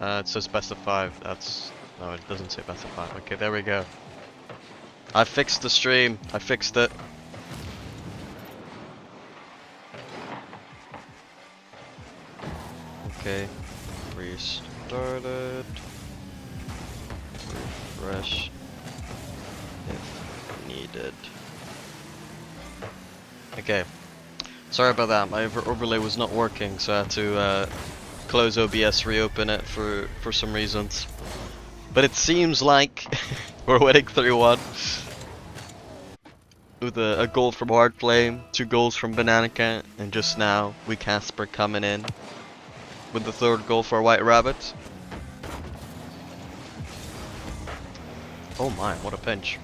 It says best of 5. That's... No, it doesn't say best of 5. Okay, there we go. I fixed the stream. I fixed it. Okay. Restarted. Refresh. If needed. Okay. Sorry about that. My overlay was not working, so I had to close OBS, reopen it for some reasons. But it seems like we're winning 3-1 with a goal from Hardflame, 2 goals from Banana Cat, and just now we Casper coming in with the 3rd goal for White Rabbit. Oh my, what a pinch.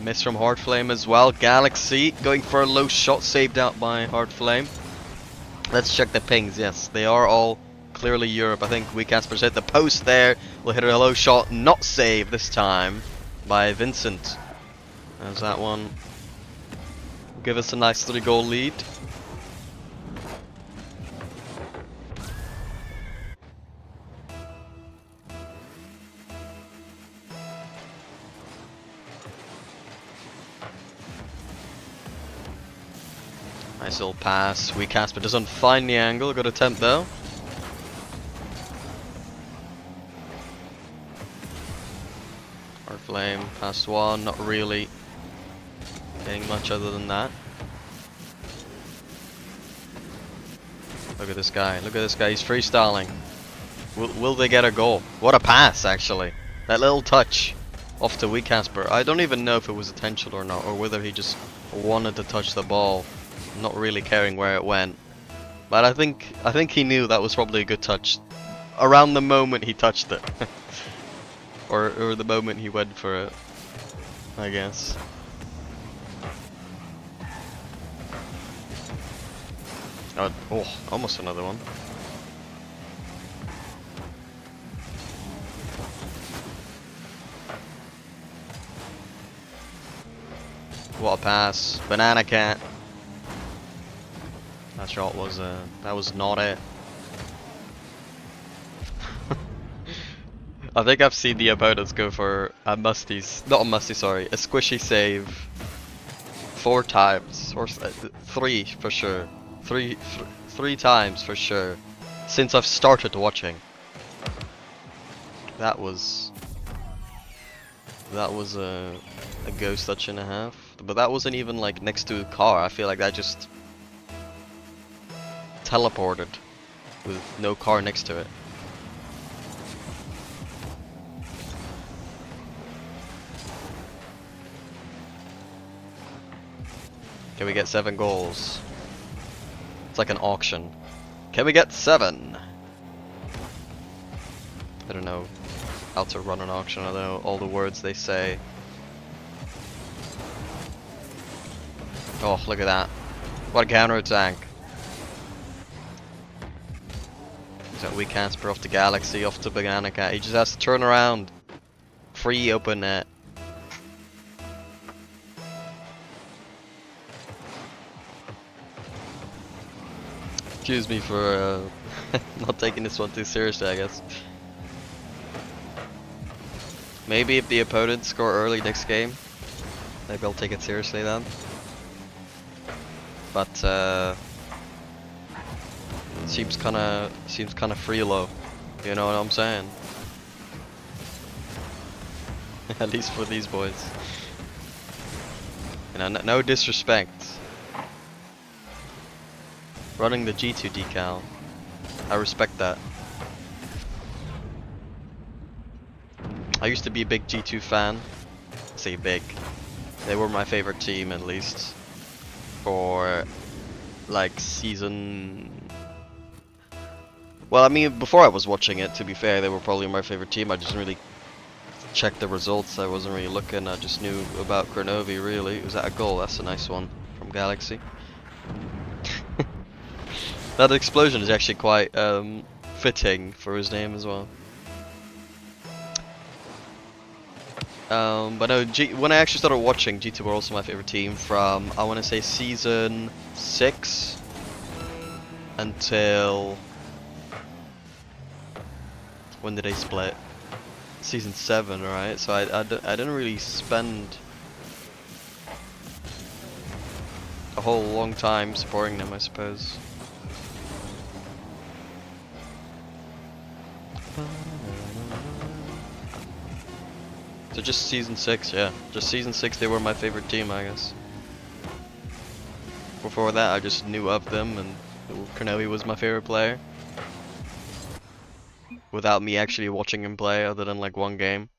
Miss from Hardflame as well. Galaxy going for a low shot, saved out by Hardflame. Let's check the pings. Yes, they are all clearly Europe. I think WeCasper's hit the post there. We'll hit a low shot, not saved this time by Vincent. There's that one. Will give us a nice 3-goal lead. Nice little pass. WeCasper doesn't find the angle. Good attempt though. Hardflame, past 1, not really getting much other than that. Look at this guy, look at this guy, he's freestyling. Will they get a goal? What a pass, actually. That little touch off to WeCasper. I don't even know if it was intentional or not, or whether he just wanted to touch the ball, not really caring where it went. But I think he knew that was probably a good touch around the moment he touched it. or the moment he went for it, I guess. Oh, almost another one. What a pass. Banana Cat. That shot was, that was not it. I think I've seen the opponents go for a musty, not a musty, sorry, a squishy save 4 times, or 3 for sure. Three times for sure since I've started watching. That was a ghost touch and a half, but that wasn't even like next to a car. I feel like that just teleported with no car next to it. Can we get 7 goals? It's like an auction. Can we get 7? I don't know how to run an auction. I don't know all the words they say. Oh, look at that. What a counter attack. So WeCasper off to Galaxy, off to Banana Cat. He just has to turn around. Free open net. Excuse me for not taking this one too seriously, I guess. Maybe if the opponents score early next game, maybe I'll take it seriously then. But seems kind of free-low. You know what I'm saying? At least for these boys. You know, no disrespect. Running the G2 decal. I respect that. I used to be a big G2 fan. I say big. They were my favorite team, at least. For like season... Well, I mean, before I was watching it, to be fair, they were probably my favorite team. I just didn't really check the results. I wasn't really looking. I just knew about Kronovi, really. Was that a goal? That's a nice one from Galaxy. That explosion is actually quite fitting for his name as well. But no, when I actually started watching, G2 were also my favorite team from, I want to say, season 6 until When did they split? Season 7, right? So I didn't really spend a whole long time supporting them, I suppose. So just season 6, yeah. Just season 6, they were my favorite team, I guess. Before that, I just knew of them, and Corneli was my favorite player. Without me actually watching him play, other than like one game.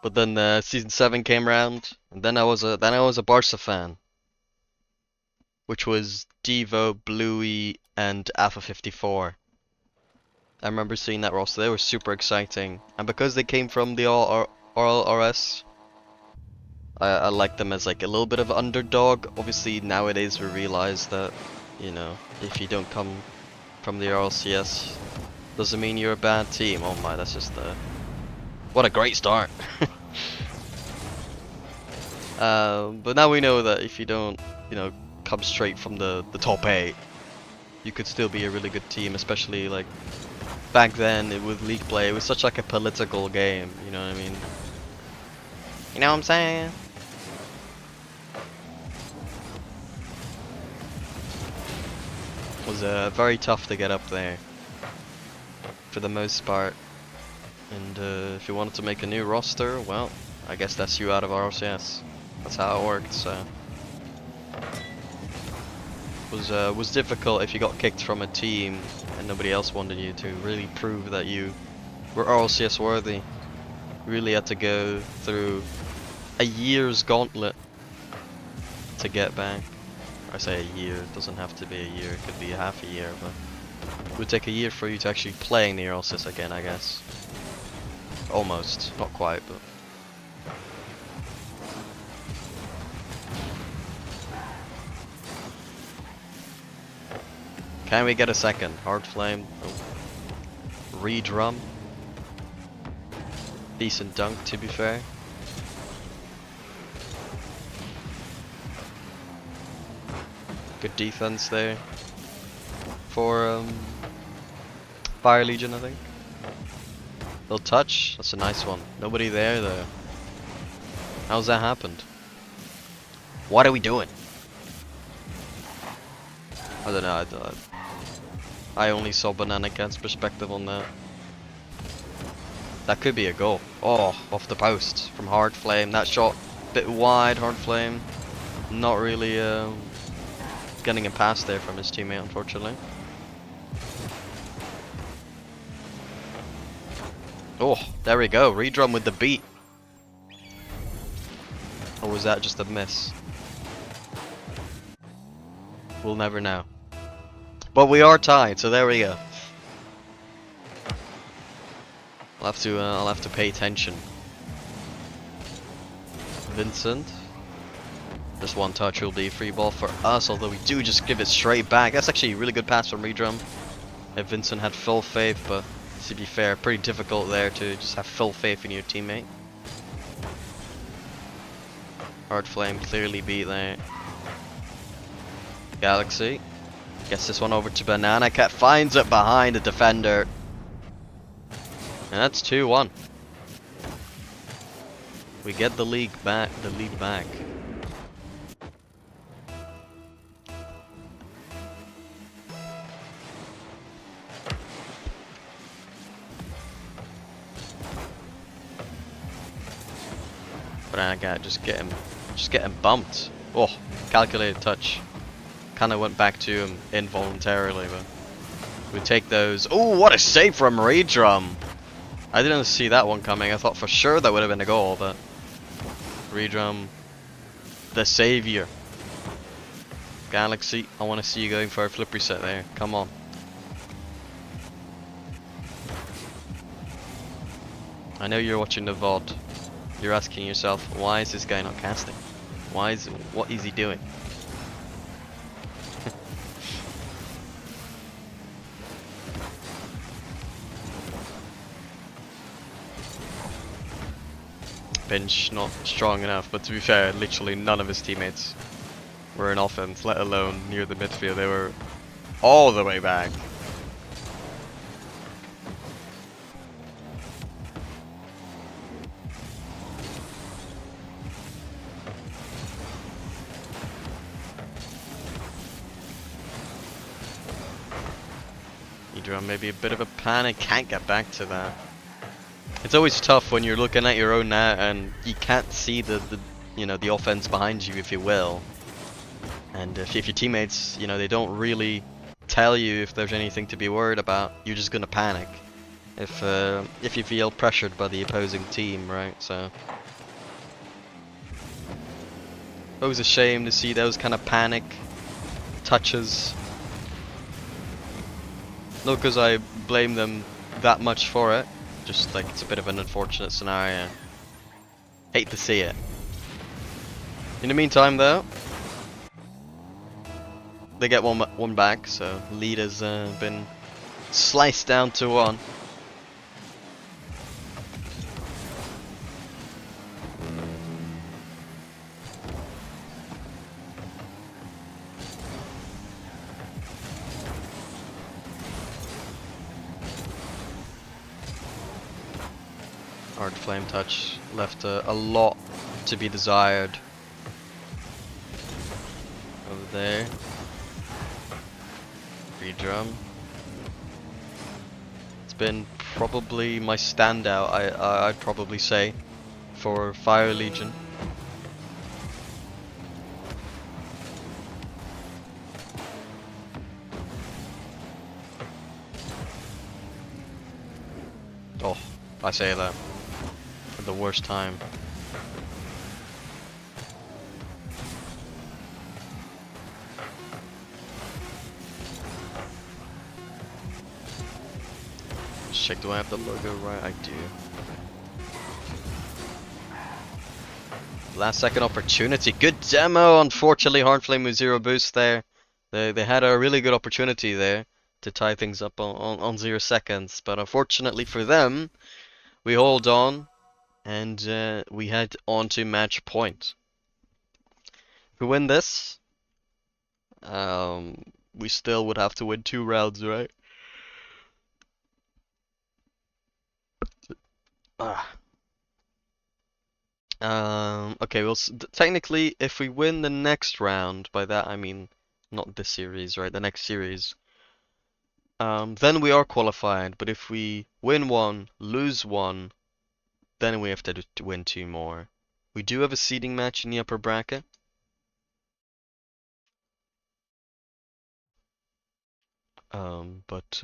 But then season 7 came around, and then I was a Barca fan, which was Devo, Bluey, and Alpha 54. I remember seeing that roster. They were super exciting, and because they came from the RLCS, I liked them as like a little bit of an underdog. Obviously nowadays we realize that, you know, if you don't come from the RLCS, doesn't mean you're a bad team. Oh my, that's just what a great start. But now we know that if you don't, you know, come straight from the top 8, you could still be a really good team, especially like back then with League play. It was such like a political game, you know what I mean? You know what I'm saying? It was very tough to get up there for the most part. And if you wanted to make a new roster, well, I guess that's you out of RLCS. That's how it worked. So it was difficult if you got kicked from a team and nobody else wanted you to really prove that you were RLCS worthy. You really had to go through a year's gauntlet to get back. I say a year, it doesn't have to be a year, it could be half a year, but it would take a year for you to actually play in the RLCS again, I guess. Almost, not quite, but can we get a second? Hard Flame. Oh. Redrum. Decent dunk, to be fair. Good defense there for Fire Legion, I think. Little touch. That's a nice one. Nobody there though. How's that happened? What are we doing? I don't know. I only saw Banana Cat's perspective on that. That could be a goal. Oh, off the post from Hard Flame. That shot a bit wide. Hard Flame not really getting a pass there from his teammate, unfortunately. Oh, there we go. Redrum with the beat. Or was that just a miss? We'll never know. But we are tied, so there we go. I'll have to pay attention. Vincent. This one touch will be free ball for us, although we do just give it straight back. That's actually a really good pass from Redrum. If Vincent had full faith, but to be fair, pretty difficult there to just have full faith in your teammate. Hard Flame clearly beat there. Galaxy gets this one over to Banana Cat, finds it behind the defender. And that's 2-1. We get the lead back. Banana Cat just getting bumped. Oh, calculated touch. Kinda went back to him involuntarily, but we take those. Oh, what a save from Redrum! I didn't see that one coming. I thought for sure that would have been a goal, but Redrum, the savior. Galaxy, I want to see you going for a flip reset there. Come on. I know you're watching the VOD. You're asking yourself, why is this guy not casting? What is he doing? Bench not strong enough, but to be fair, literally none of his teammates were in offense, let alone near the midfield. They were all the way back. Maybe a bit of a panic, can't get back to that. It's always tough when you're looking at your own net and you can't see the you know, the offense behind you, if you will. And if your teammates, you know, they don't really tell you if there's anything to be worried about, you're just gonna panic if you feel pressured by the opposing team, right? So always a shame to see those kind of panic touches. Not because I blame them that much for it, just like it's a bit of an unfortunate scenario. Hate to see it. In the meantime though, they get one back, so lead has been sliced down to 1. Hard flame touch left a lot to be desired over there. Redrum. It's been probably my standout, I'd probably say, for Fire Legion. Oh, I say that at the worst time. Check, do I have the logo right? I do. Last second opportunity. Good demo. Unfortunately, Hardflame with 0 boost there. They had a really good opportunity there to tie things up on 0 seconds. But unfortunately for them, we hold on and we head on to match point. If we win this, we still would have to win 2 rounds, right? Okay, well, technically, if we win the next round, by that I mean not this series, right? The next series, then we are qualified. But if we win 1, lose 1, then we have to win 2 more. We do have a seeding match in the upper bracket. But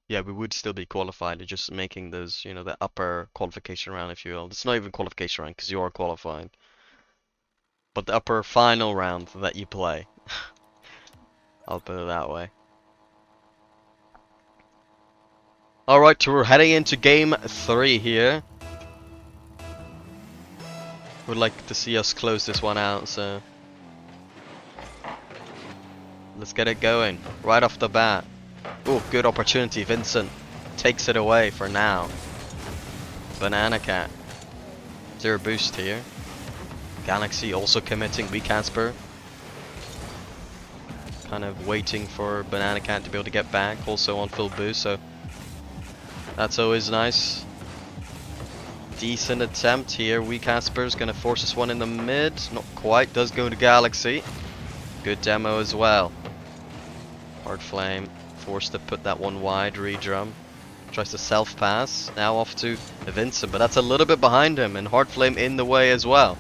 yeah, we would still be qualified. It's just making those, you know, the upper qualification round, if you will. It's not even qualification round because you are qualified, but the upper final round that you play. I'll put it that way. Alright, so we're heading into game 3 here. Would like to see us close this one out, so let's get it going right off the bat. Oh, good opportunity. Vincent takes it away for now. Banana Cat. 0 boost here. Galaxy also committing. We Casper. Kind of waiting for Banana Cat to be able to get back. Also on full boost, so that's always nice. Decent attempt here. We Casper's gonna force this one in the mid. Not quite. Does go to Galaxy. Good demo as well. Hard Flame. Forced to put that one wide. Redrum. Tries to self-pass. Now off to Vincent, but that's a little bit behind him, and Hard Flame in the way as well.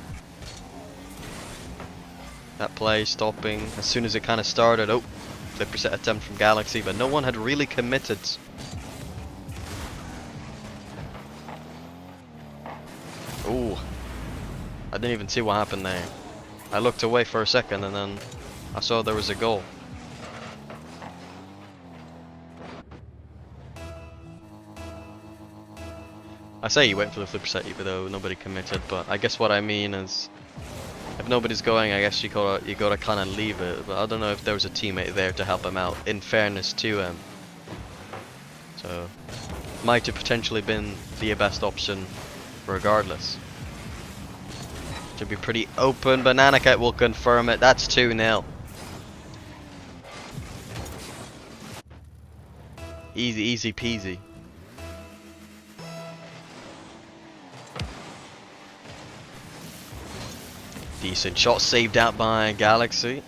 That play stopping as soon as it kind of started. Oh, flip reset attempt from Galaxy, but no one had really committed. Oh, I didn't even see what happened there. I looked away for a second and then I saw there was a goal. I say he went for the flip reset even though nobody committed, but I guess what I mean is if nobody's going, I guess you gotta kind of leave it. But I don't know if there was a teammate there to help him out, in fairness to him. So might have potentially been the best option regardless. Should be pretty open. Banana Cat will confirm it. That's 2-0. Easy, easy peasy. Decent shot saved out by Galaxy.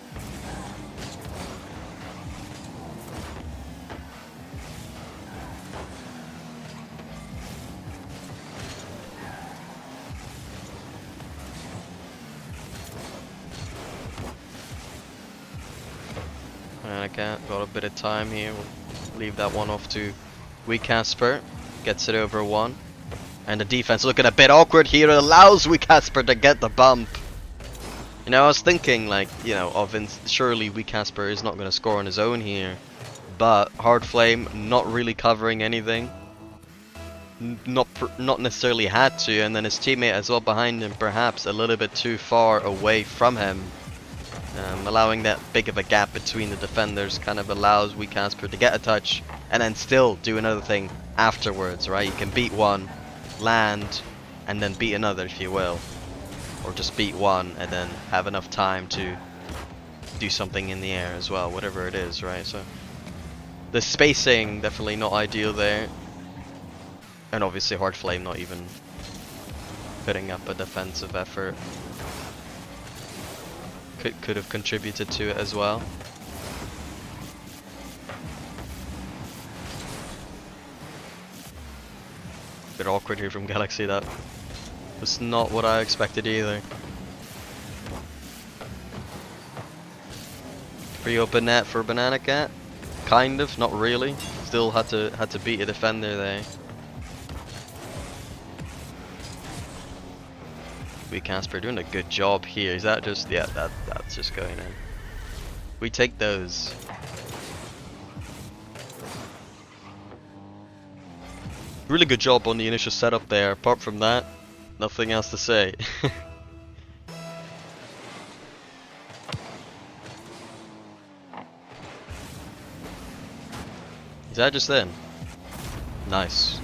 Got a bit of time here. We'll leave that one off to Weak Casper. Gets it over one. And the defense looking a bit awkward here. It allows Weak Casper to get the bump. You know, I was thinking, like, you know, surely Weak Casper is not going to score on his own here. But Hard Flame not really covering anything. Not necessarily had to. And then his teammate as well behind him, perhaps a little bit too far away from him. Allowing that big of a gap between the defenders kind of allows Weak Casper to get a touch and then still do another thing afterwards, right? You can beat one, land, and then beat another if you will. Or just beat one and then have enough time to do something in the air as well, whatever it is, right? So the spacing definitely not ideal there. And obviously Hard Flame not even putting up a defensive effort. Could have contributed to it as well. Bit awkward here from Galaxy. That was not what I expected either. Free open net for Banana Cat. Kind of, not really. Still had to beat a defender there. Weak Casper doing a good job here. Is that just, yeah, that's just going in. We take those. Really good job on the initial setup there. Apart from that, nothing else to say. Is that just in? Nice.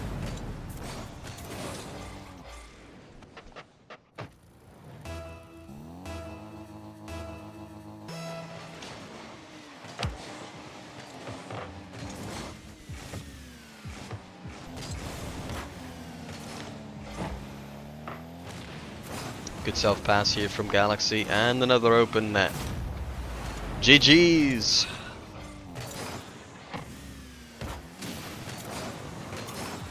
Good self pass here from Galaxy and another open net. GG's.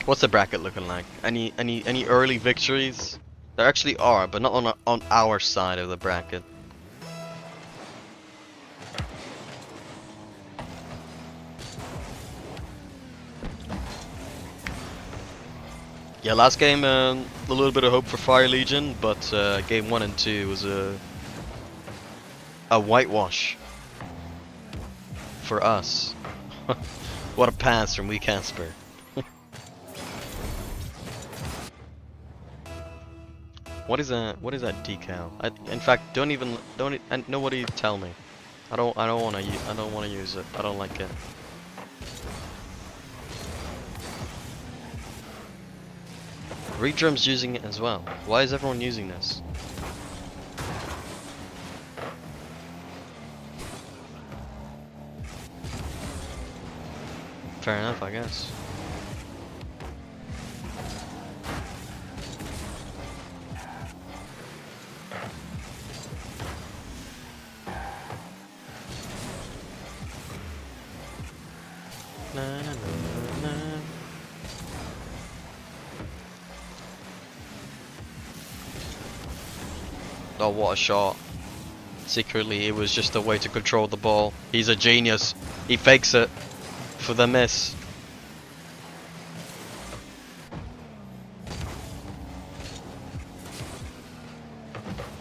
What's the bracket looking like? Any early victories? There actually are, but not on our side of the bracket. Yeah, last game a little bit of hope for Fire Legion, but game 1 and 2 was a whitewash for us. What a pass from Weak Casper. What is that decal? In fact, don't nobody tell me. I don't want to use it. I don't like it. Redrum's using it as well. Why is everyone using this? Fair enough, I guess. Na, na, na, na. Oh, what a shot. Secretly, it was just a way to control the ball. He's a genius. He fakes it for the miss.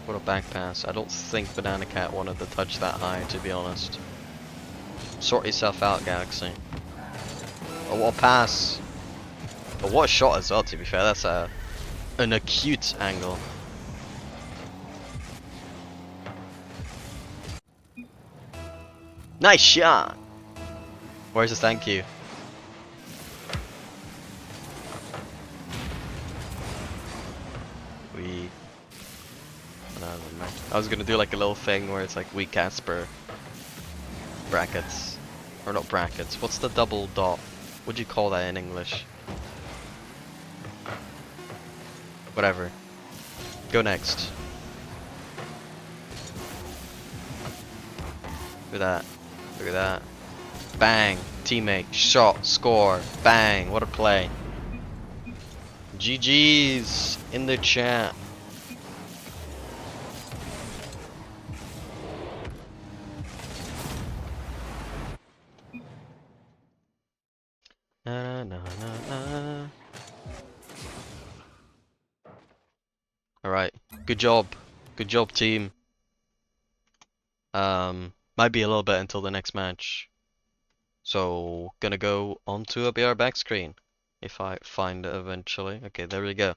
What a back pass. I don't think Banana Cat wanted to touch that high, to be honest. Sort yourself out, Galaxy. Oh, what a pass. But what a shot as well, to be fair. That's an acute angle. Nice shot! Where's the thank you? I was gonna do like a little thing where it's like we Casper brackets. Or not brackets. What's the double dot? What'd you call that in English? Whatever. Go next. Look at that. Look at that. Bang. Teammate. Shot. Score. Bang. What a play. GG's in the chat. Na, na, na, na. Alright. Good job. Good job, team. Might be a little bit until the next match. So, gonna go onto a BR back screen. If I find it eventually. Okay, there we go.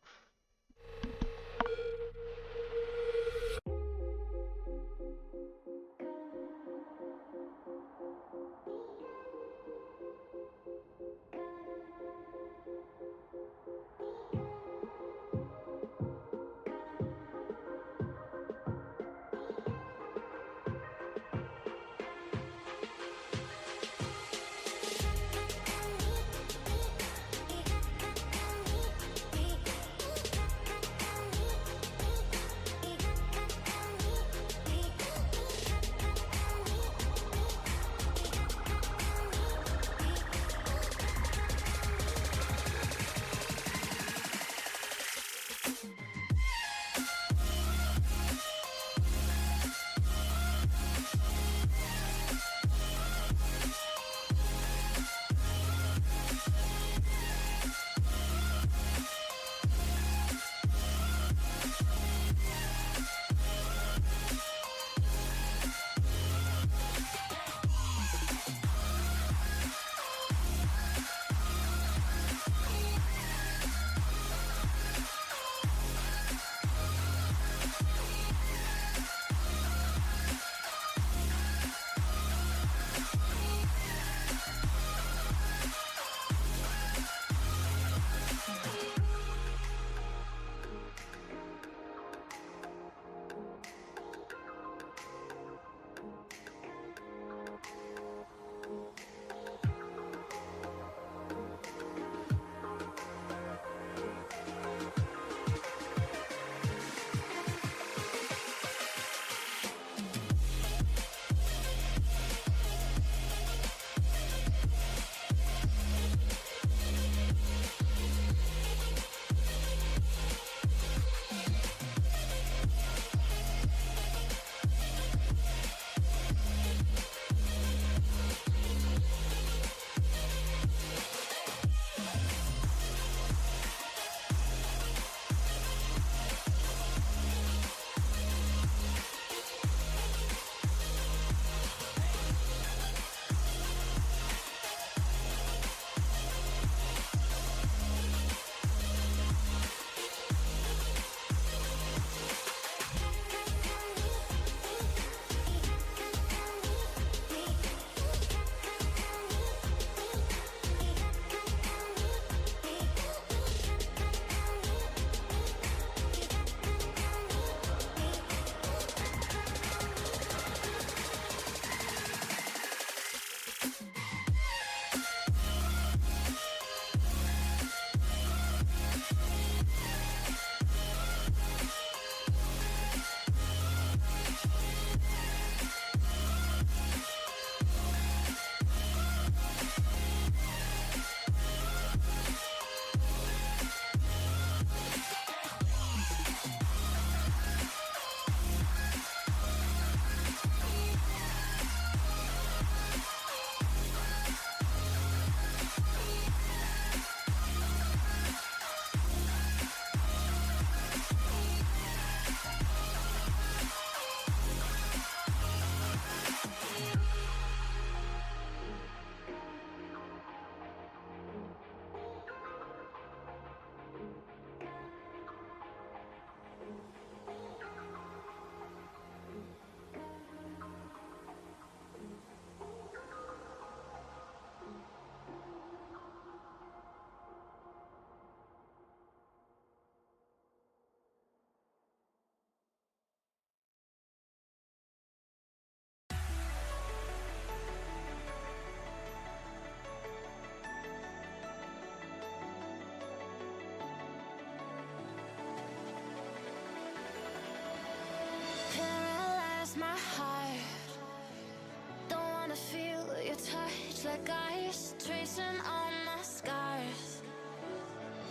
feel your touch like ice, tracing all my scars.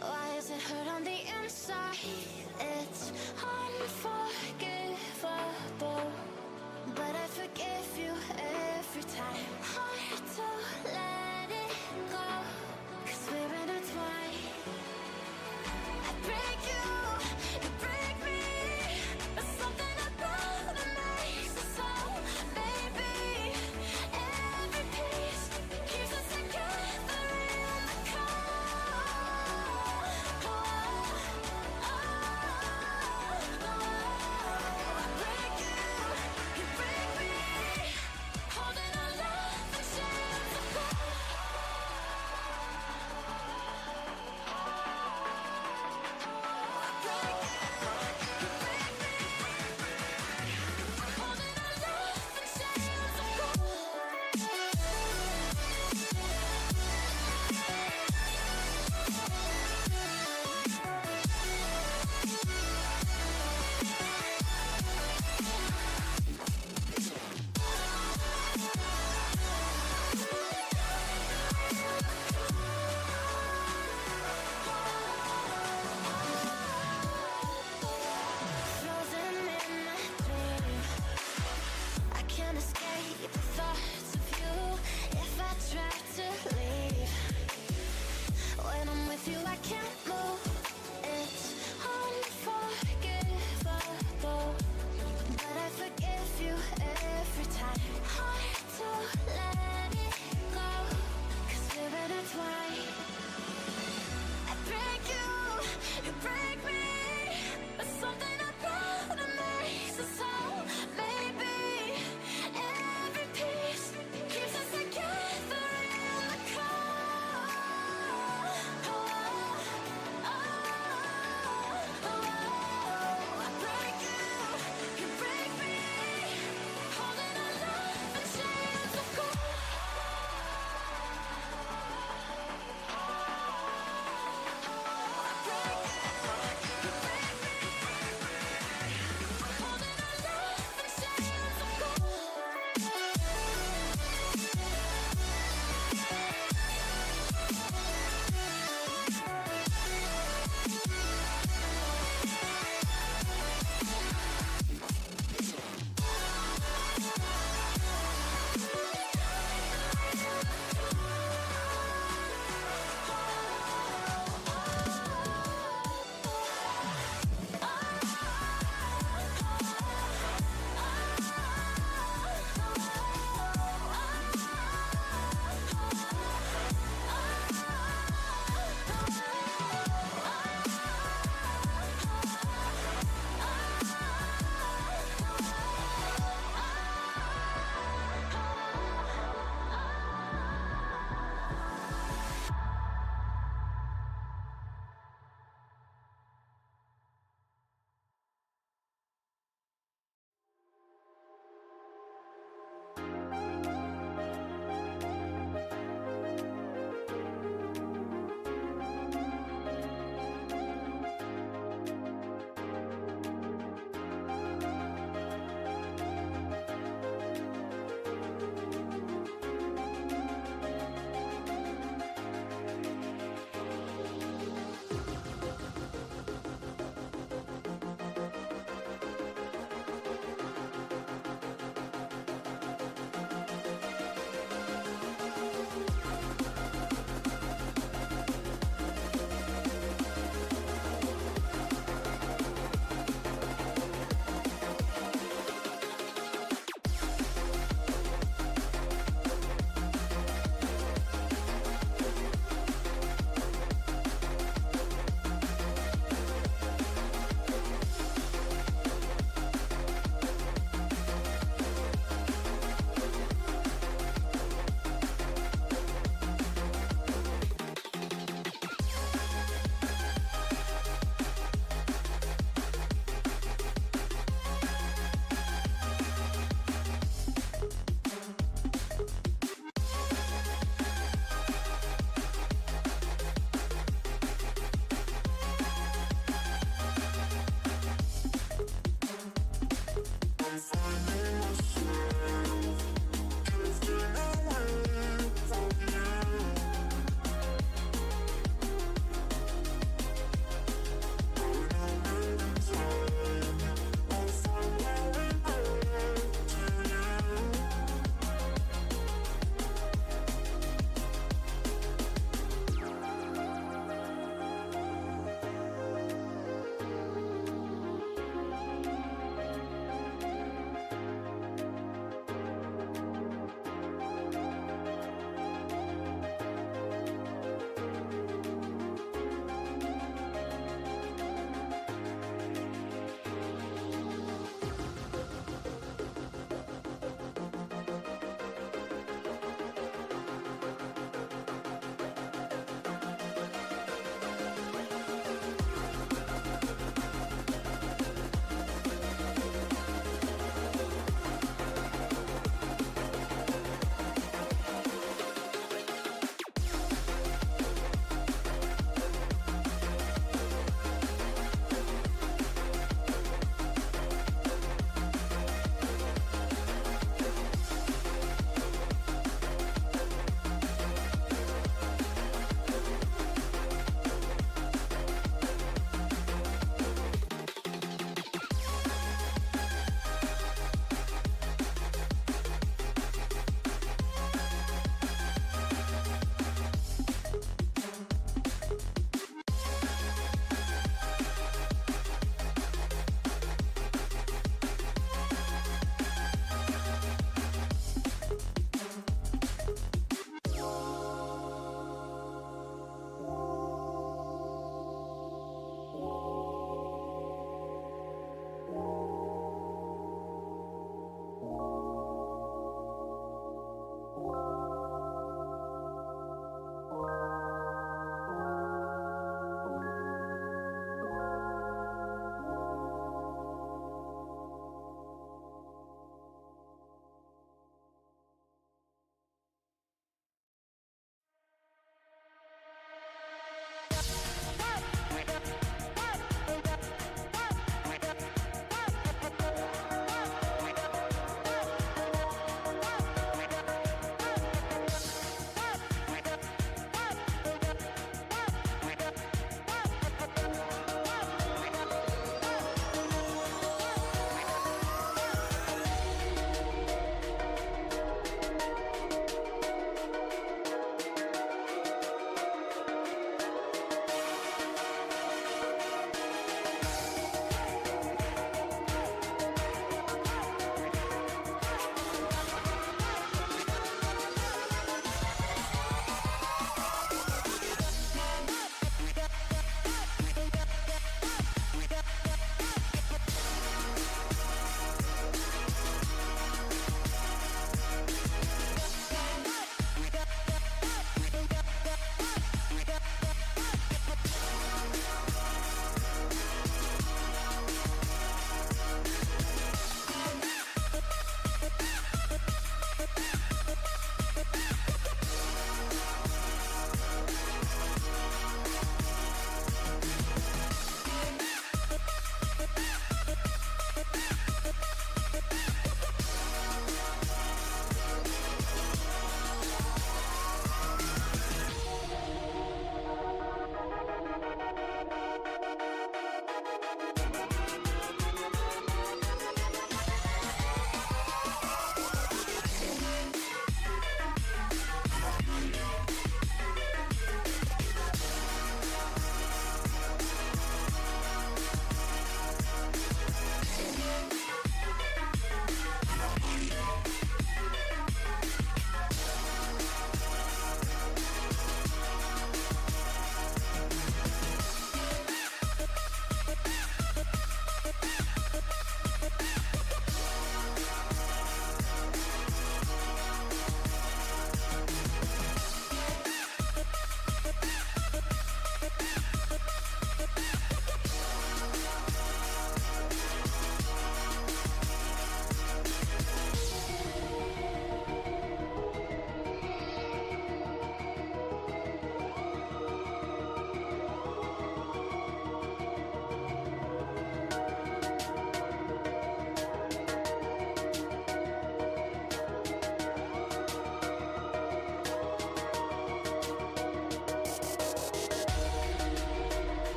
Why does it hurt on the inside? It's unforgivable, but I forgive you every time. Hard to let it go, 'cause we're intertwined. I break you, you break me. There's something about that makes us so, baby. Every piece keeps us together in the cold. I break you, you break me. Holding our love and chains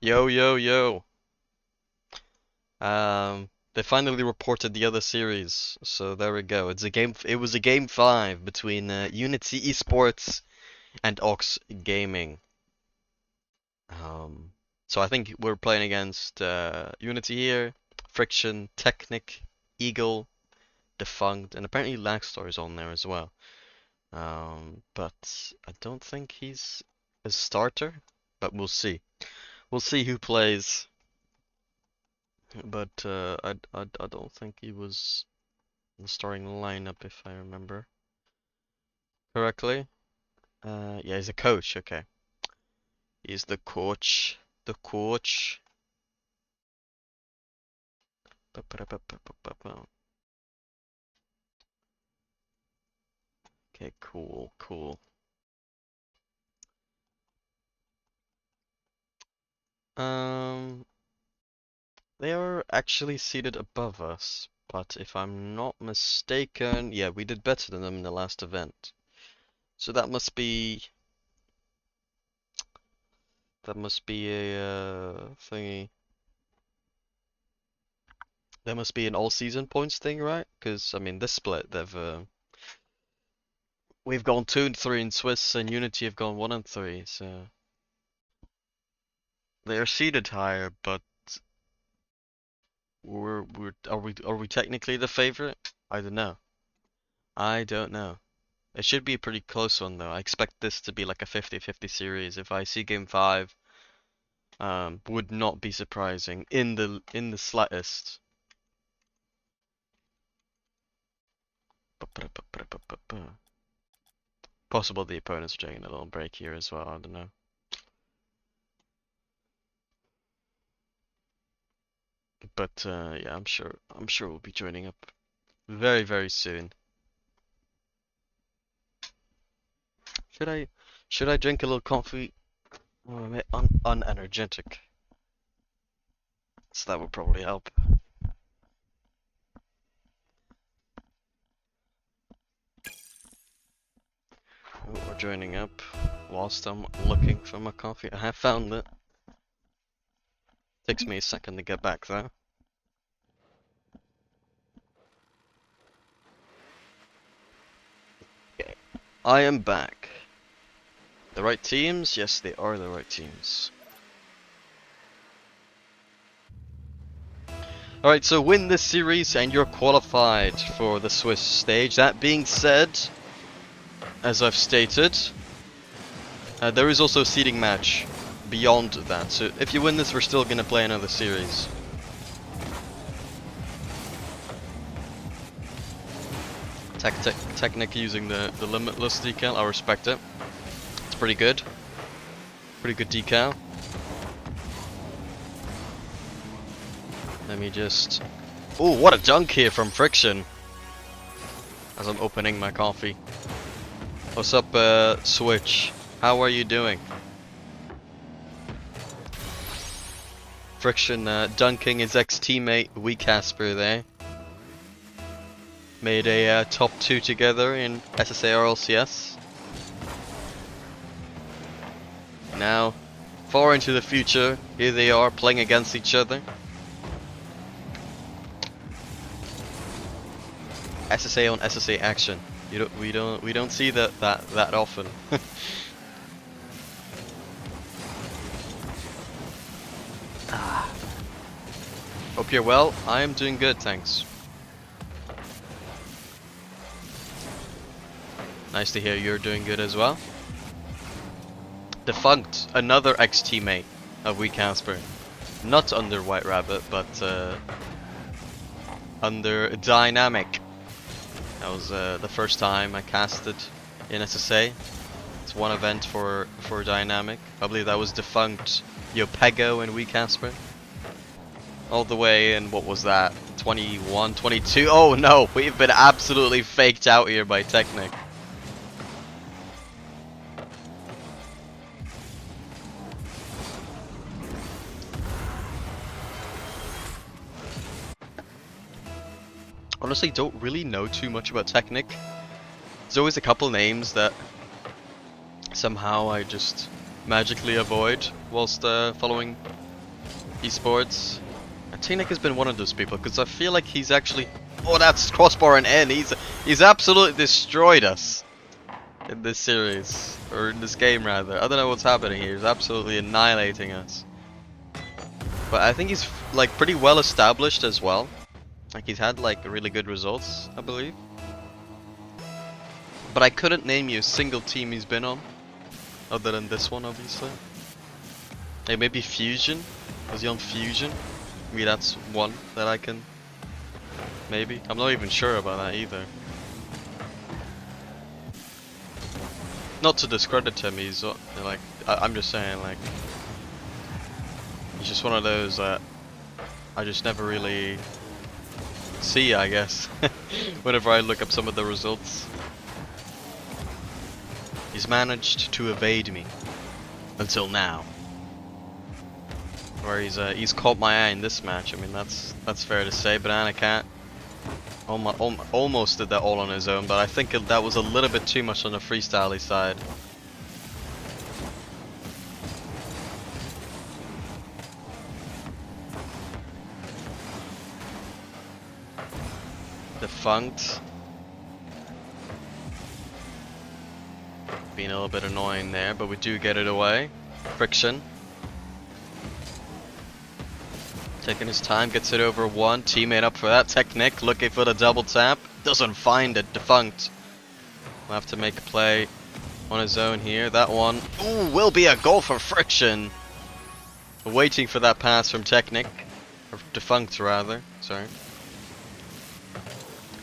Yo, yo, yo. They finally reported the other series, so there we go. It's a game. It was a game 5 between Unity Esports and Ox Gaming. So I think we're playing against Unity here, Friction, Technic, Eagle, Defunct, and apparently Lagstar is on there as well. But I don't think he's a starter, but we'll see. We'll see who plays. But I don't think he was in the starting lineup if I remember correctly. Yeah, he's a coach. Okay, he's the coach. The coach. Okay, cool, cool. Um, they are actually seated above us, but if I'm not mistaken, yeah, we did better than them in the last event. So that must be a thingy. That must be an all season points thing, right? Because I mean, this split, we've gone 2 and 3 in Swiss, and Unity have gone 1 and 3. So they are seated higher, but are we technically the favorite? I don't know. I don't know. It should be a pretty close one though. I expect this to be like a 50-50 series. If I see game 5, would not be surprising in the slightest. Possible the opponents are taking a little break here as well. I don't know. But yeah, I'm sure we'll be joining up very, very soon. Should I drink a little coffee? Oh, I'm a bit unenergetic. So that would probably help. Oh, we're joining up whilst I'm looking for my coffee. I have found it. Takes me a second to get back though. Okay, I am back. The right teams? Yes, they are the right teams. Alright, so win this series and you're qualified for the Swiss stage. That being said, as I've stated, there is also a seeding match beyond that. So if you win this, we're still going to play another series. Technic using the Limitless decal, I respect it. It's pretty good. Pretty good decal. Let me just... Oh, what a dunk here from Friction! As I'm opening my coffee. What's up, Switch? How are you doing? Friction dunking his ex-teammate WeCasper there. Made a top 2 together in SSA RLCS. Now, far into the future, here they are playing against each other. SSA on SSA action. We don't see that often. Hope you're well. I am doing good, thanks. Nice to hear you're doing good as well. Defunct, another ex-teammate of WeCasper. Not under White Rabbit, but under Dynamic. That was the first time I casted in SSA. It's one event for Dynamic. I believe that was Defunct, Yopego, and WeCasper. All the way in, what was that? 21, 22? Oh no, we've been absolutely faked out here by Technic. Honestly, don't really know too much about Technic. There's always a couple names that somehow I just magically avoid whilst following Esports. And T-Nick has been one of those people because I feel like he's actually. Oh, that's crossbar and N. He's absolutely destroyed us in this series, or in this game rather. I don't know what's happening here. He's absolutely annihilating us. But I think he's like pretty well established as well. Like he's had like really good results, I believe. But I couldn't name you a single team he's been on, other than this one, obviously. Hey, maybe Fusion? Was he on Fusion? Maybe that's one that I can. Maybe. I'm not even sure about that either. Not to discredit him, he's like, I'm just saying, like, he's just one of those that I just never really see, I guess, whenever I look up some of the results. He's managed to evade me until now, where he's caught my eye in this match. I mean, that's fair to say. Banana Cat almost did that all on his own, but I think that was a little bit too much on the freestyle side. Defunct. Being a little bit annoying there, but we do get it away. Friction. Taking his time, gets it over one. Teammate up for that. Technic looking for the double tap. Doesn't find it. Defunct. Will have to make a play on his own here. That one, ooh, will be a goal for Friction. Waiting for that pass from Technic. Or Defunct rather. Sorry.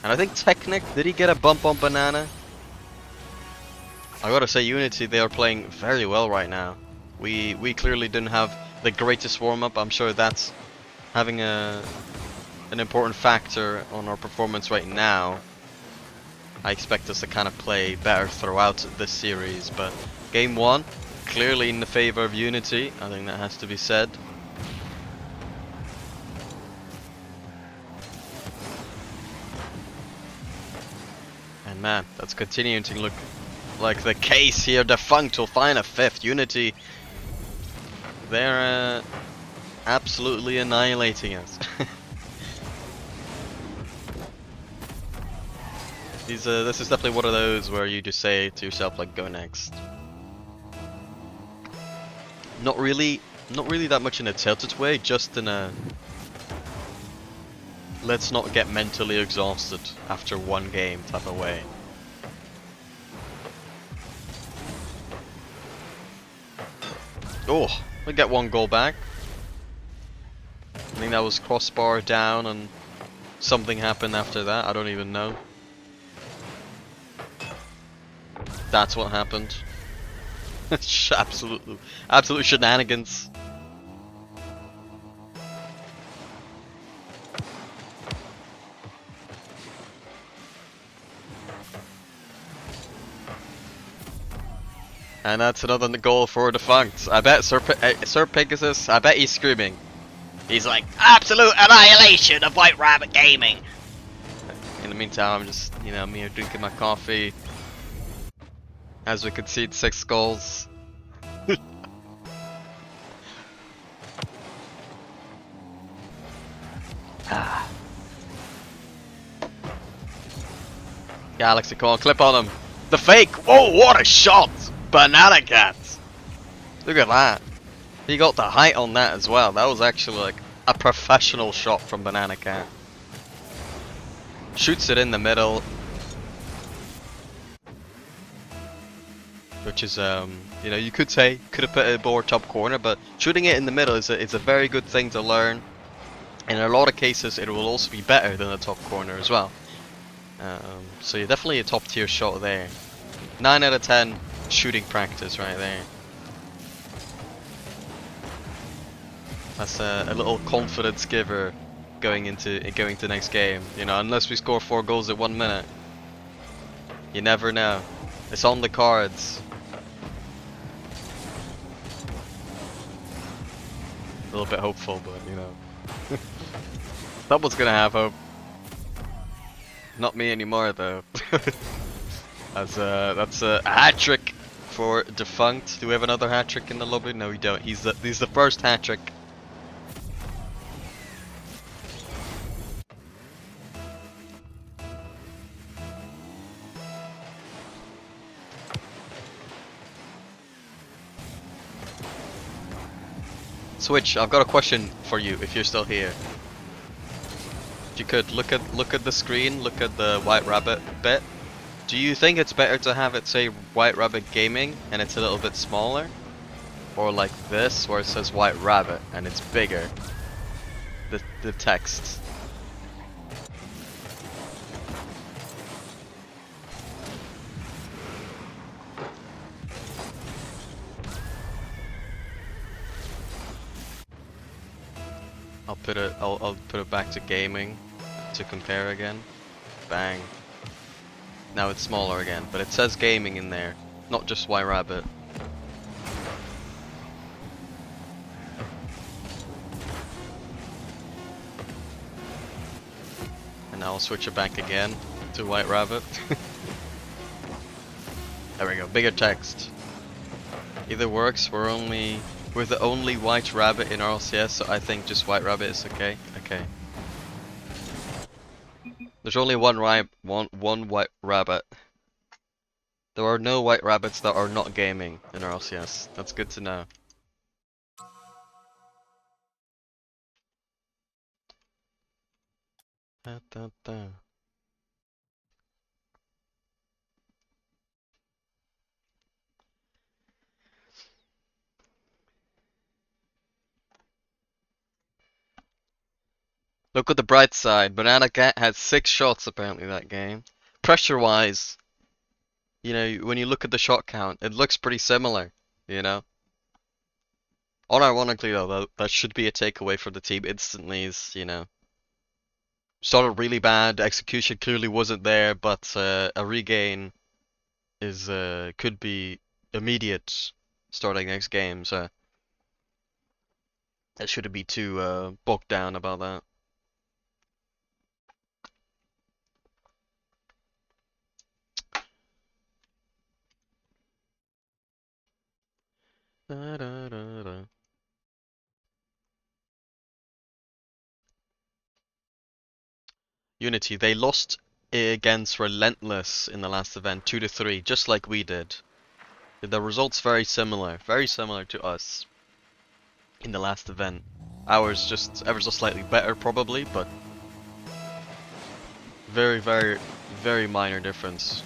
And I think Technic, did he get a bump on Banana? I gotta say, Unity, they are playing very well right now. We clearly didn't have the greatest warm-up. I'm sure that's having an important factor on our performance right now. I expect us to kind of play better throughout this series, but game one, clearly in the favor of Unity. I think that has to be said. And man, that's continuing to look like the case here. Defunct will find a fifth. Unity, they're absolutely annihilating us. This is definitely one of those where you just say to yourself, like, go next. Not really that much in a tilted way, just in a let's not get mentally exhausted after one game type of way. Oh, we get one goal back. I think that was crossbar down and something happened after that. I don't even know. That's what happened. Absolute shenanigans. And that's another goal for Defunct. I bet Sir Pegasus, I bet he's screaming. He's like, absolute annihilation of White Rabbit Gaming. In the meantime, I'm just, me here drinking my coffee. As we concede 6 goals. Galaxy, come on, clip on him. The fake! Whoa, what a shot! Banana Cat! Look at that. He got the height on that as well. That was actually like a professional shot from Banana Cat. Shoots it in the middle. Which is, you could say, could have put it more top corner, but shooting it in the middle is a very good thing to learn. In a lot of cases, it will also be better than the top corner as well. So you're definitely a top tier shot there. 9 out of 10 shooting practice right there. That's a little confidence giver going into next game. Unless we score 4 goals at 1 minute, you never know. It's on the cards. A little bit hopeful, but someone's gonna have hope. Not me anymore, though. That's a hat trick for Defunct. Do we have another hat trick in the lobby? No, we don't. He's the first hat trick Switch, I've got a question for you if you're still here. If you could look at the screen, look at the White Rabbit bit. Do you think it's better to have it say White Rabbit Gaming and it's a little bit smaller? Or like this where it says White Rabbit and it's bigger? The text. I'll put it back to gaming to compare again. Bang. Now it's smaller again, but it says gaming in there, not just White Rabbit. And now I'll switch it back again to White Rabbit. There we go, bigger text. Either works, we're the only White Rabbit in RLCS, so I think just White Rabbit is okay. Okay. There's only one White Rabbit. There are no White Rabbits that are not gaming in RLCS. That's good to know. Da, da, da. Look at the bright side. Banana Cat had 6 shots apparently that game. Pressure-wise, you know, when you look at the shot count, it looks pretty similar, you know. Unironically though, that should be a takeaway for the team instantly is, you know. Started really bad, execution clearly wasn't there, but a regain is could be immediate starting next game, so that shouldn't be too bogged down about that. Da, da, da, da. Unity, they lost against Relentless in the last event, 2-3, just like we did. The results very similar to us in the last event. Ours just ever so slightly better probably, but very, very, very minor difference.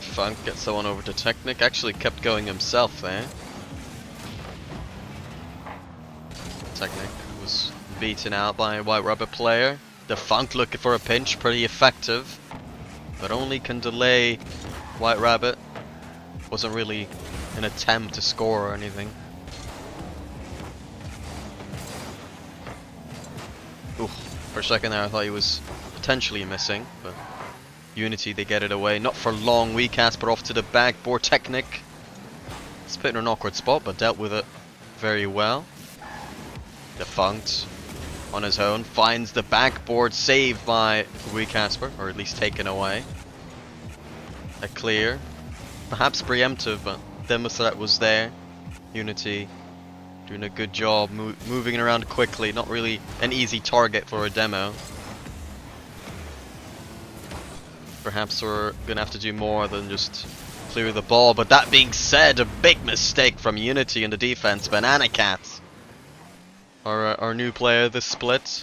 Funk gets someone over to Technic, actually kept going himself there. Technic was beaten out by a White Rabbit player. The Funk looking for a pinch, pretty effective, but only can delay White Rabbit. Wasn't really an attempt to score or anything. Ooh, for a second there I thought he was potentially missing, but Unity, they get it away. Not for long, WeCasper off to the backboard. Technic. It's put in an awkward spot, but dealt with it very well. Defunct on his own. Finds the backboard, saved by WeCasper, or at least taken away. A clear. Perhaps preemptive, but Demothreat was there. Unity doing a good job, moving around quickly. Not really an easy target for a demo. Perhaps we're gonna have to do more than just clear the ball, but that being said, a big mistake from Unity in the defense. Banana Cat, our new player this split,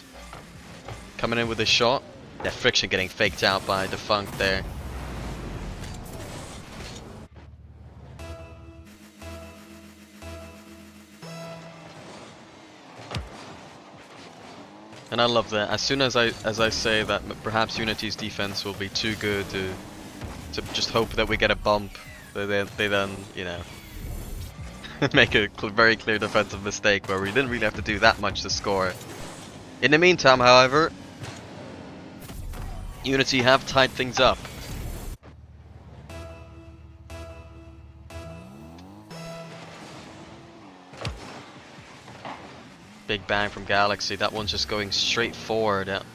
coming in with a shot. That friction getting faked out by Defunct there. And I love that. As soon as I say that perhaps Unity's defense will be too good to just hope that we get a bump, they then, you know, make a very clear defensive mistake where we didn't really have to do that much to score. In the meantime, however, Unity have tied things up. Big bang from Galaxy. That one's just going straight forward. That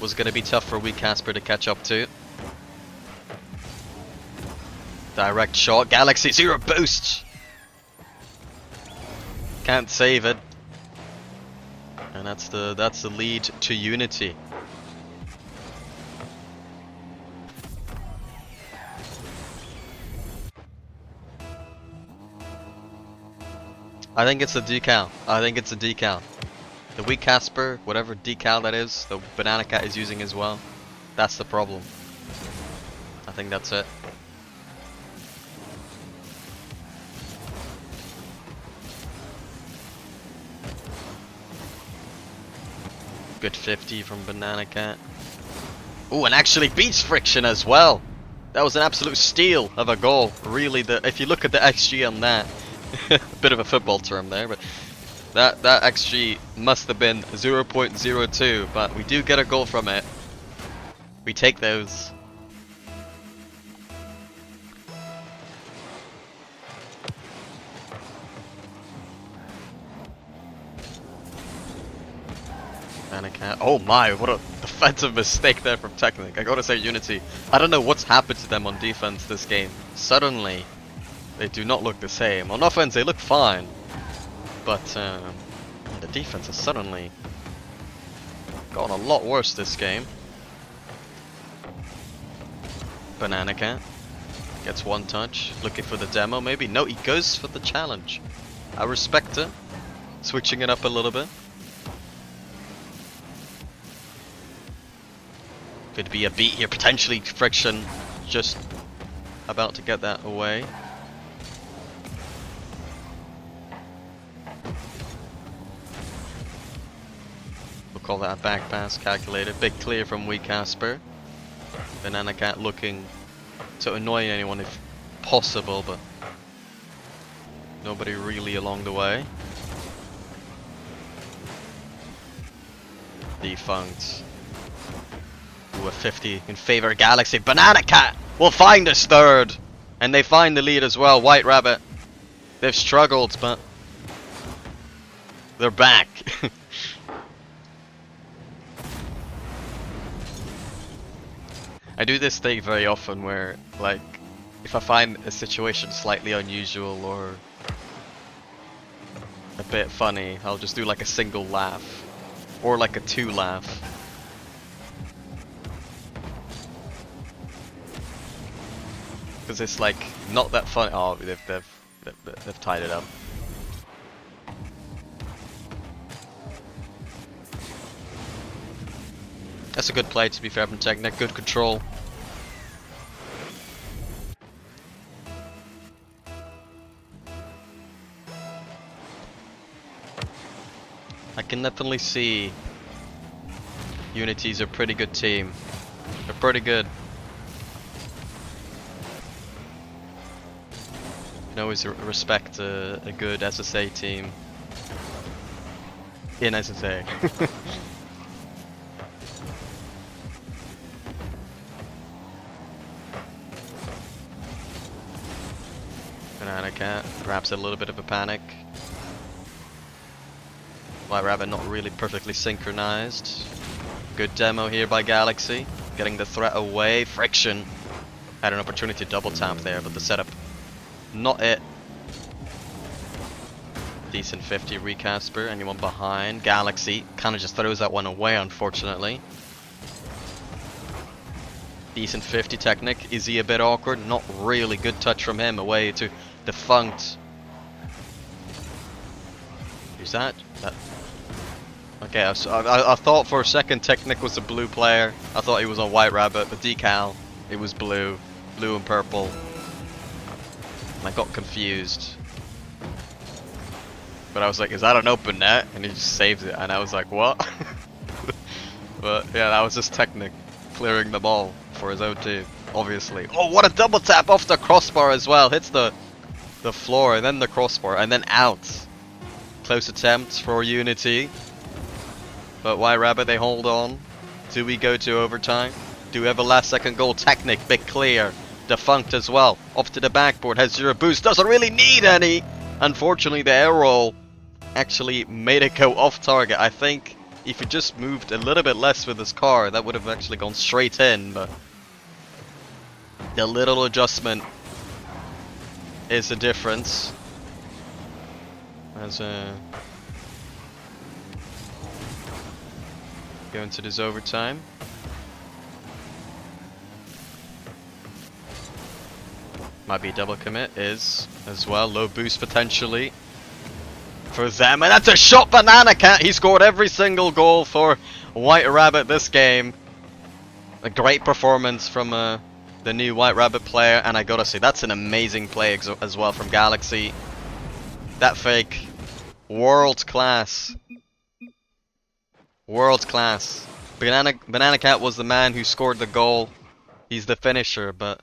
was going to be tough for WeCasper to catch up to. Direct shot. Galaxy, 0 boost. Can't save it. And that's the lead to Unity. I think it's a decal. I think it's a decal. The weak Casper, whatever decal that is, the Banana Cat is using as well. That's the problem. I think that's it. Good 50 from Banana Cat. Ooh, and actually beats Friction as well. That was an absolute steal of a goal. Really, if you look at the XG on that, bit of a football term there, but that XG must have been 0.02, but we do get a goal from it. We take those. Anacat. Oh my, what a defensive mistake there from Technic. I gotta say, Unity, I don't know what's happened to them on defense this game. Suddenly, they do not look the same. On offense, they look fine. But the defense has suddenly gotten a lot worse this game. Banana Cat gets one touch, looking for the demo maybe. No, he goes for the challenge. I respect it. Switching it up a little bit. Could be a beat here, potentially Friction just about to get that away. We'll call that a back pass calculated. Big clear from weak Casper. Banana Cat looking to annoy anyone if possible, but nobody really along the way. Defunct. Ooh, a 50 in favor of Galaxy. Banana Cat will find his third. And they find the lead as well. White Rabbit. They've struggled, but they're back. I do this thing very often where, like, if I find a situation slightly unusual or a bit funny, I'll just do like a single laugh. Or like a two laugh. Because it's like not that funny. Oh, they've tied it up. That's a good play, to be fair, from Technic. Good control. I can definitely see Unity's a pretty good team. They're pretty good. You can always respect a good SSA team in SSA. Banana Cat, perhaps a little bit of a panic. White Rabbit not really perfectly synchronized. Good demo here by Galaxy, getting the threat away. Friction had an opportunity to double tap there, but the setup, not it. Decent 50 recasper. Anyone behind? Galaxy kind of just throws that one away, unfortunately. Decent 50 Technic. Is he a bit awkward? Not really. Good touch from him away to Defunct. Who's that? Okay, I thought for a second Technic was a blue player. I thought he was on White Rabbit, but decal, it was blue. Blue and purple. And I got confused. But I was like, is that an open net? And he just saves it, and I was like, what? But yeah, that was just Technic clearing the ball for his own team, obviously. Oh, what a double tap off the crossbar as well. Hits the floor, and then the crossbar, and then out. Close attempt for Unity. But White Rabbit, they hold on. Do we go to overtime? Do we have a last second goal? Technic, big clear. Defunct as well. Off to the backboard, has 0 boost. Doesn't really need any. Unfortunately, the air roll actually made it go off target. I think if he just moved a little bit less with his car, that would have actually gone straight in. But the little adjustment is the difference. As Go into this overtime. Might be a double commit. Is as well. Low boost potentially for them, and that's a shot. Banana Cat. He scored every single goal for White Rabbit this game. A great performance from the new White Rabbit player, and I gotta say that's an amazing play as well from Galaxy. That fake, world class. World class. Banana Cat was the man who scored the goal. He's the finisher, but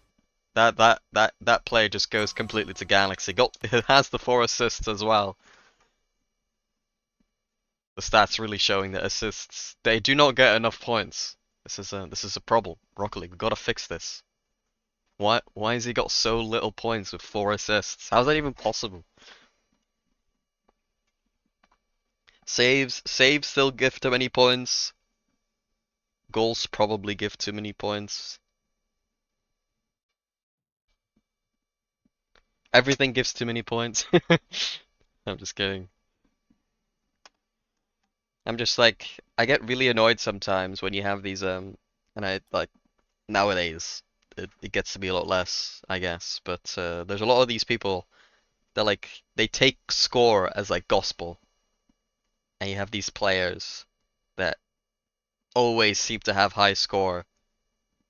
that play just goes completely to Galaxy. It has the 4 assists as well. The stats really showing that assists, they do not get enough points. This is a problem. Rocket League, we've got to fix this. Why has he got so little points with 4 assists? How's that even possible? Saves still give too many points. Goals probably give too many points. Everything gives too many points. I'm just kidding. I'm just like, I get really annoyed sometimes when you have these and I like nowadays it gets to be a lot less, I guess, but there's a lot of these people that like they take score as like gospel. And you have these players that always seem to have high score,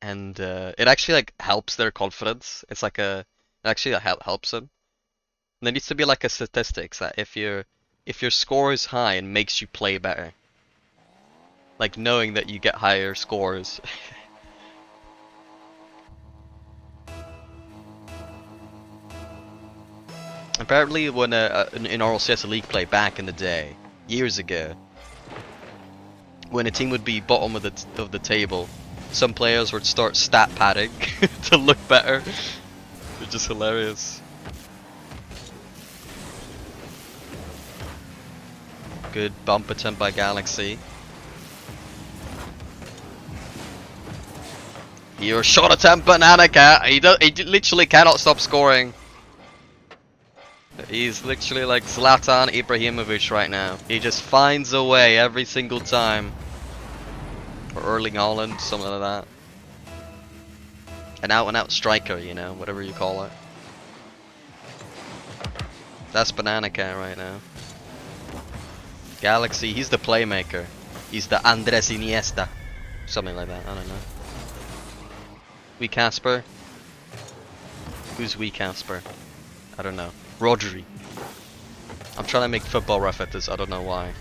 and it actually like helps their confidence. It's like it actually helps them. And there needs to be like a statistics that if your score is high and makes you play better, like knowing that you get higher scores. Apparently, when in RLCS League play back in the day, years ago, when a team would be bottom of the table, some players would start stat padding to look better. It's just hilarious. Good bump attempt by Galaxy. Your shot attempt, Banana Cat. He literally cannot stop scoring. He's literally like Zlatan Ibrahimovic right now. He just finds a way every single time. Or Erling Haaland, something like that. An out-and-out striker, you know, whatever you call it. That's Banana Cat right now. Galaxy, he's the playmaker. He's the Andres Iniesta. Something like that, I don't know. Wee Casper. Who's Wee Casper? I don't know. Rodri. I'm trying to make football references, I don't know why.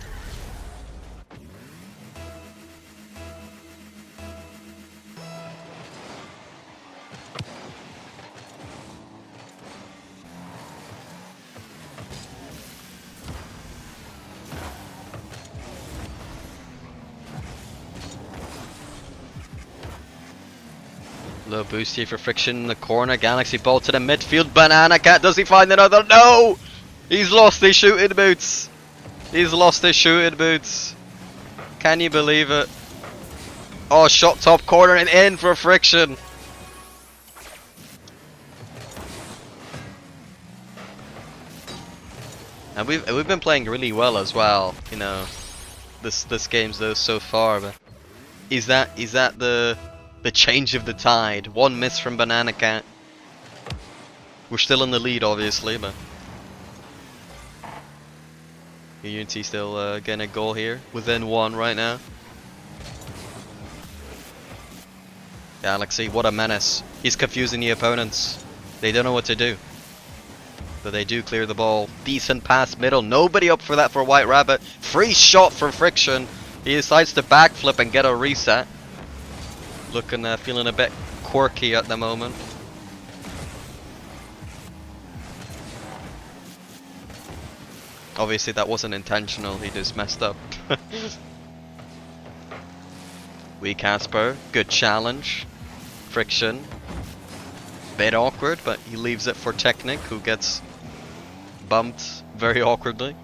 Low boost here for Friction in the corner. Galaxy ball to the midfield. Banana Cat, does he find another? No! He's lost his shooting boots. He's lost his shooting boots. Can you believe it? Oh, shot top corner and in for Friction. And we've been playing really well as well, you know. This game's though so far, but is that the change of the tide? One miss from Banana Cat. We're still in the lead, obviously, but Unity still getting a goal here. Within 1 right now. Galaxy, what a menace. He's confusing the opponents. They don't know what to do. But they do clear the ball. Decent pass middle. Nobody up for that for White Rabbit. Free shot for Friction. He decides to backflip and get a reset. Looking, feeling a bit quirky at the moment. Obviously that wasn't intentional, he just messed up. Wee Casper, good challenge. Friction. Bit awkward, but he leaves it for Technic, who gets bumped very awkwardly.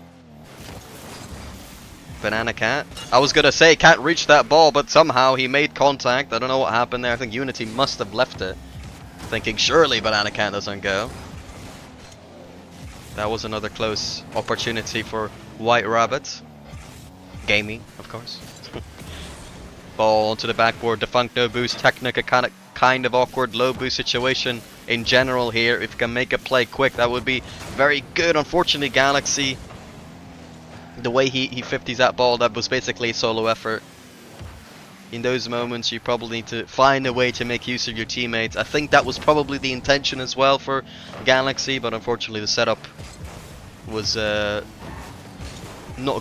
Banana Cat. I was gonna say can't reach that ball, but somehow he made contact. I don't know what happened there. I think Unity must have left it, thinking surely Banana Cat doesn't go. That was another close opportunity for White Rabbit. Gaming, of course. Ball onto the backboard. Defunct no boost. Technic a kind of awkward low boost situation in general here. If you can make a play quick, that would be very good. Unfortunately, Galaxy, the way he 50s that ball, that was basically a solo effort. In those moments, you probably need to find a way to make use of your teammates. I think that was probably the intention as well for Galaxy, but unfortunately the setup was not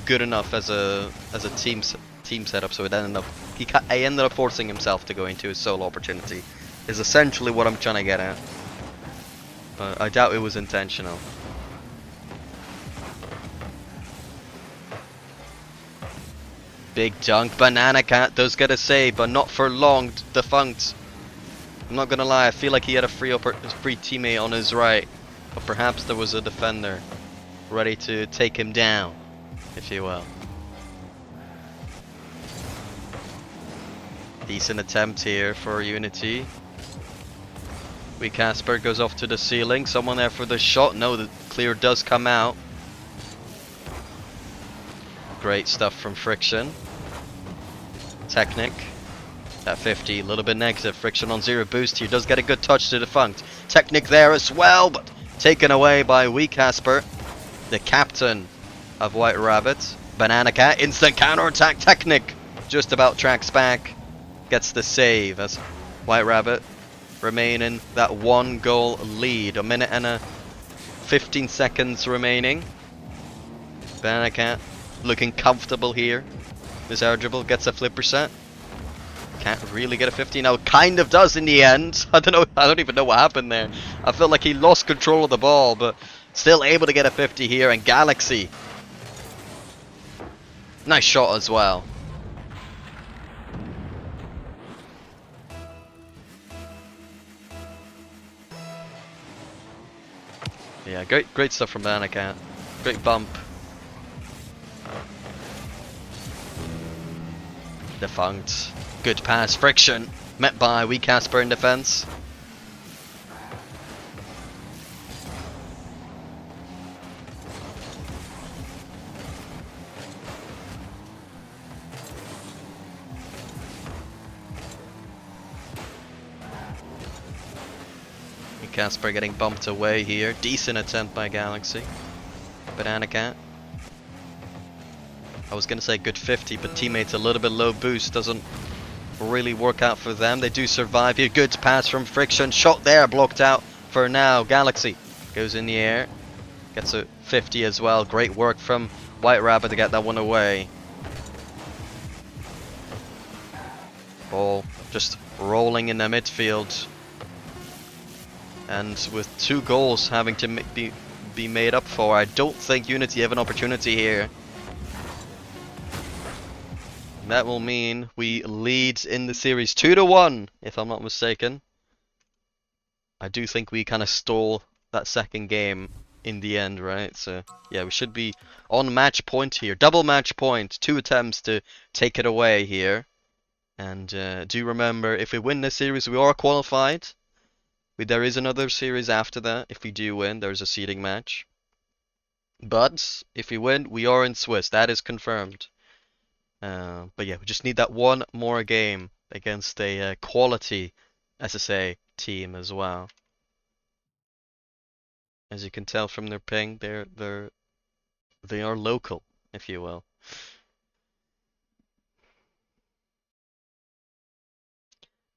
good enough as a team setup, so it ended up he ended up forcing himself to go into a solo opportunity. Is essentially what I'm trying to get at, but I doubt it was intentional. Big dunk, Banana Cat does get a save, but not for long. Defunct. I'm not gonna lie, I feel like he had a free teammate on his right, but perhaps there was a defender ready to take him down, if you will. Decent attempt here for Unity. Casper goes off to the ceiling. Someone there for the shot. No, the clear does come out. Great stuff from Friction. Technic at 50, a little bit negative. Friction on 0 boost here. Does get a good touch to Defunct. Technic there as well, but taken away by Casper, the captain of White Rabbit. Banana Cat, instant counter attack. Technic just about tracks back. Gets the save as White Rabbit remain in that 1-goal lead. A minute and 15 seconds remaining. Banana Cat looking comfortable here. This air dribble gets a flipper set. Can't really get a 50 now. Kind of does in the end. I don't know. I don't even know what happened there. I felt like he lost control of the ball, but still able to get a 50 here. And Galaxy, nice shot as well. Yeah, great stuff from Banana Cat. Great bump. Defunct. Good pass. Friction. Met by Casper in defense. Casper getting bumped away here. Decent attempt by Galaxy. Banana Cat. I was gonna say good 50, but teammates a little bit low boost doesn't really work out for them. They do survive here. Good pass from Friction. Shot there, blocked out for now. Galaxy goes in the air. Gets a 50 as well. Great work from White Rabbit to get that one away. Ball just rolling in the midfield. And with 2 goals having to be made up for, I don't think Unity have an opportunity here. That will mean we lead in the series 2-1, if I'm not mistaken. I do think we kind of stole that second game in the end, right? So yeah, we should be on match point here. Double match point. 2 attempts to take it away here. And do remember, if we win this series, we are qualified. There is another series after that. If we do win, there's a seeding match. But if we win, we are in Swiss. That is confirmed. But yeah, we just need that one more game against a quality SSA team as well. As you can tell from their ping, they are local, if you will.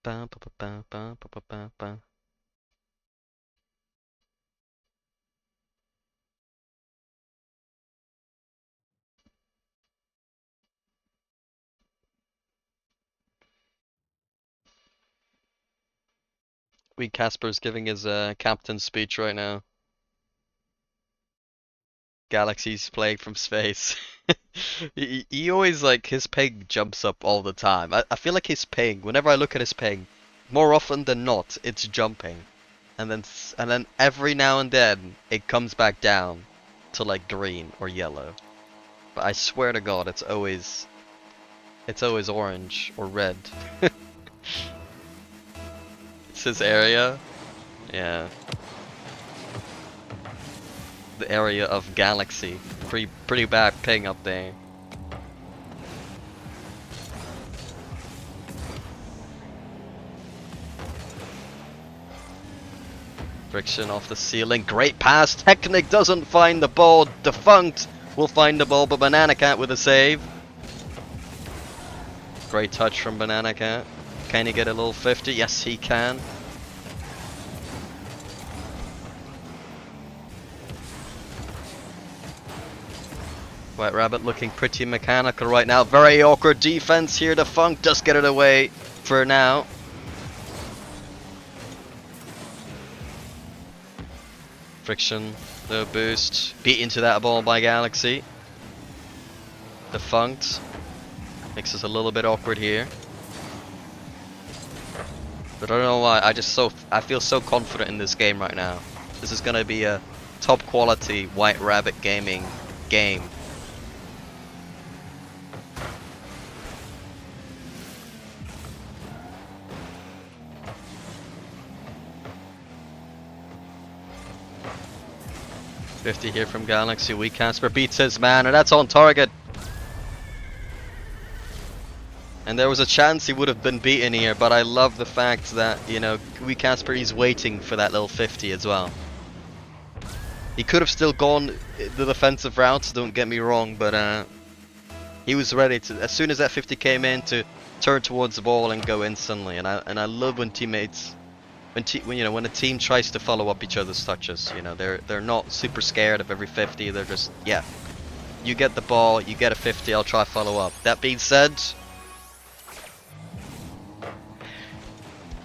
Ba, ba, ba, ba, ba, ba, ba, ba. Casper's giving his captain speech right now. Galaxy's playing from space. he always, like, his ping jumps up all the time. I feel like his ping, whenever I look at his ping, more often than not, it's jumping. And then every now and then, it comes back down to, like, green or yellow. But I swear to God, it's always orange or red. It's his area. Yeah. The area of Galaxy. Pretty bad ping up there. Friction off the ceiling. Great pass. Technic doesn't find the ball. Defunct will find the ball, but Banana Cat with a save. Great touch from Banana Cat. Can he get a little 50? Yes, he can. White Rabbit looking pretty mechanical right now. Very awkward defense here. Defunct does get it away for now. Friction, low boost. Beat into that ball by Galaxy. Defunct. Makes us a little bit awkward here. But I don't know why, I feel so confident in this game right now. This is gonna be a top quality White Rabbit gaming game. .50 here from Galaxy. Weak Casper beats his man, and that's on target. And there was a chance he would have been beaten here, but I love the fact that, you know, Weak Casper is waiting for that little 50 as well. He could have still gone the defensive route, don't get me wrong, but he was ready to, as soon as that 50 came in, to turn towards the ball and go instantly. And I love when teammates, when a team tries to follow up each other's touches. You know, they're not super scared of every 50. They're just, yeah, you get the ball, you get a 50, I'll try follow up. That being said,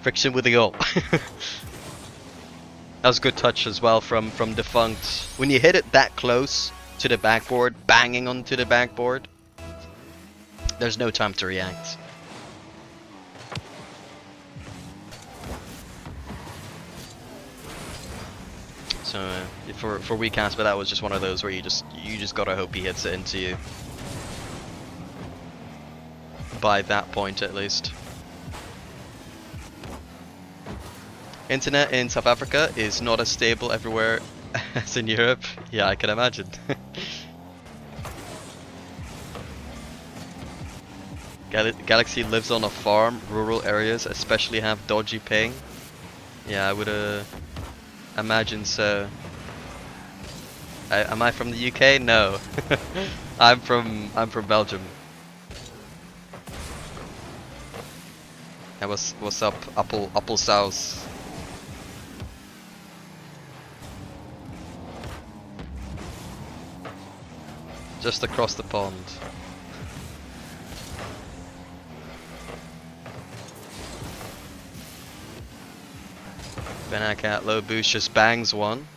Friction with the goal. That was a good touch as well from Defunct. When you hit it that close to the backboard, banging onto the backboard, there's no time to react. So for Weak Casper, that was just one of those where you just gotta hope he hits it into you. By that point, at least. Internet in South Africa is not as stable everywhere as in Europe. Yeah, I can imagine. Galaxy lives on a farm. Rural areas especially have dodgy ping. Yeah, I would imagine so. Am I from the UK? No. I'm from Belgium. And what's up, Apple South? Just across the pond. Benacat low boost just bangs one.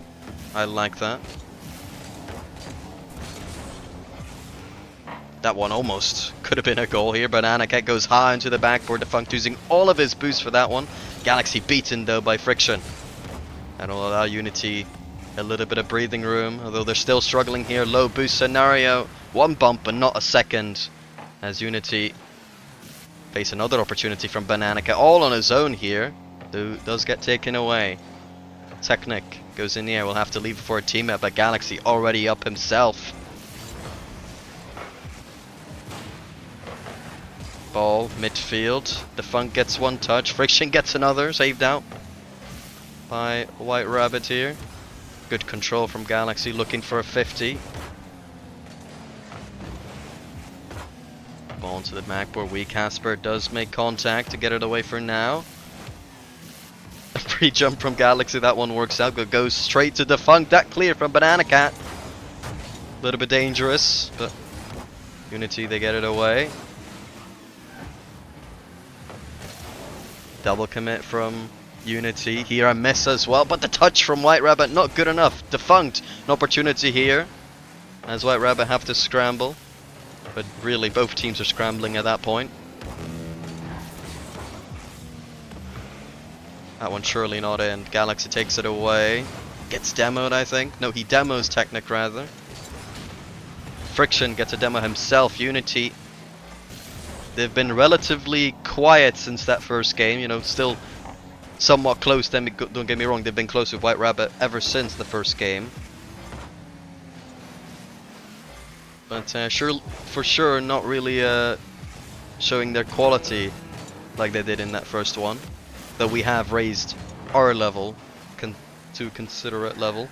I like that. That one almost could have been a goal here. Banana Cat goes high into the backboard. Defunct using all of his boost for that one. Galaxy beaten though by Friction. And will allow Unity a little bit of breathing room, although they're still struggling here. Low boost scenario. One bump but not a second. As Unity face another opportunity from Banana Cat. All on his own here. Who does get taken away. Technic goes in the air. We'll have to leave for a teammate, but Galaxy already up himself. Ball midfield. Defunct gets one touch. Friction gets another. Saved out by White Rabbit here. Good control from Galaxy, looking for a 50. Ball into the backboard. Weak Casper does make contact to get it away for now. A free jump from Galaxy, that one works out, but goes straight to Defunct. That clear from Banana Cat. A little bit dangerous, but Unity, they get it away. Double commit from Unity. Here a miss as well, but the touch from White Rabbit not good enough. Defunct, an opportunity here, as White Rabbit have to scramble. But really, both teams are scrambling at that point. That one surely not in. Galaxy takes it away. Gets demoed, I think. No, he demos Technic rather. Friction gets a demo himself. Unity, they've been relatively quiet since that first game. You know, still somewhat close. Don't get me wrong, they've been close with White Rabbit ever since the first game. But for sure, not really showing their quality like they did in that first one. Though we have raised our level to considerate level.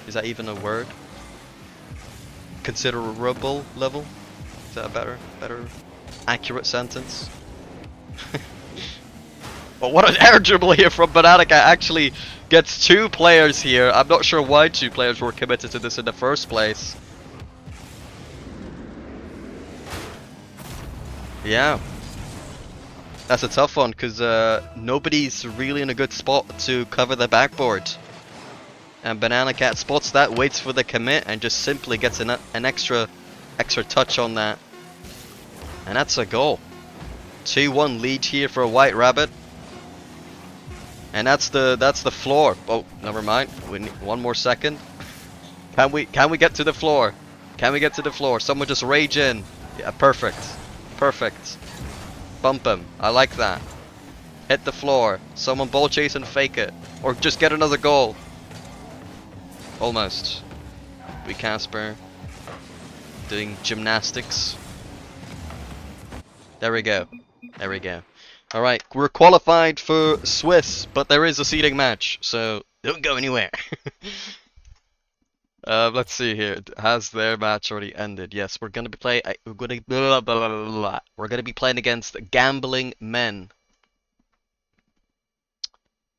Is that even a word? Considerable level? Is that a better accurate sentence? But what an air dribble here from Bananica, actually gets 2 players here. I'm not sure why 2 players were committed to this in the first place. Yeah. That's a tough one, because nobody's really in a good spot to cover the backboard. And Banana Cat spots that, waits for the commit, and just simply gets an extra touch on that. And that's a goal. 2-1 lead here for White Rabbit. And that's the floor. Oh, never mind. We need 1 more second. Can we get to the floor? Can we get to the floor? Someone just rage in. Yeah, perfect. Perfect. Bump him. I like that. Hit the floor. Someone ball chase and fake it. Or just get another goal. Almost. We Casper doing gymnastics. There we go. There we go. Alright, we're qualified for Swiss, but there is a seeding match, so don't go anywhere. Let's see here. Has their match already ended? Yes, we're gonna be we're gonna be playing against Gambling Men.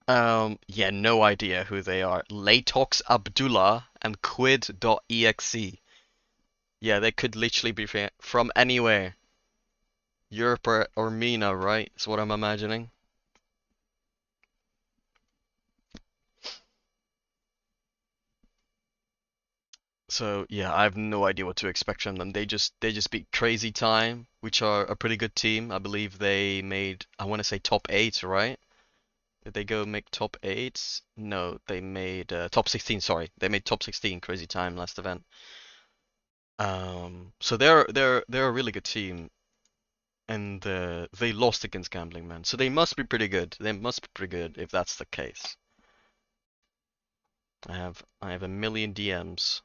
Yeah, no idea who they are. Latox Abdullah and Quid.exe. Yeah, they could literally be from anywhere. Europe or MENA, right? Is what I'm imagining. So yeah, I have no idea what to expect from them. They just beat Crazy Time, which are a pretty good team. I believe they made, I want to say top 8, right? Did they go make top 8? No, they made top 16. Sorry, they made top 16. Crazy Time last event. So they're a really good team, and they lost against Gambling Man, so they must be pretty good. They must be pretty good if that's the case. I have a million DMs.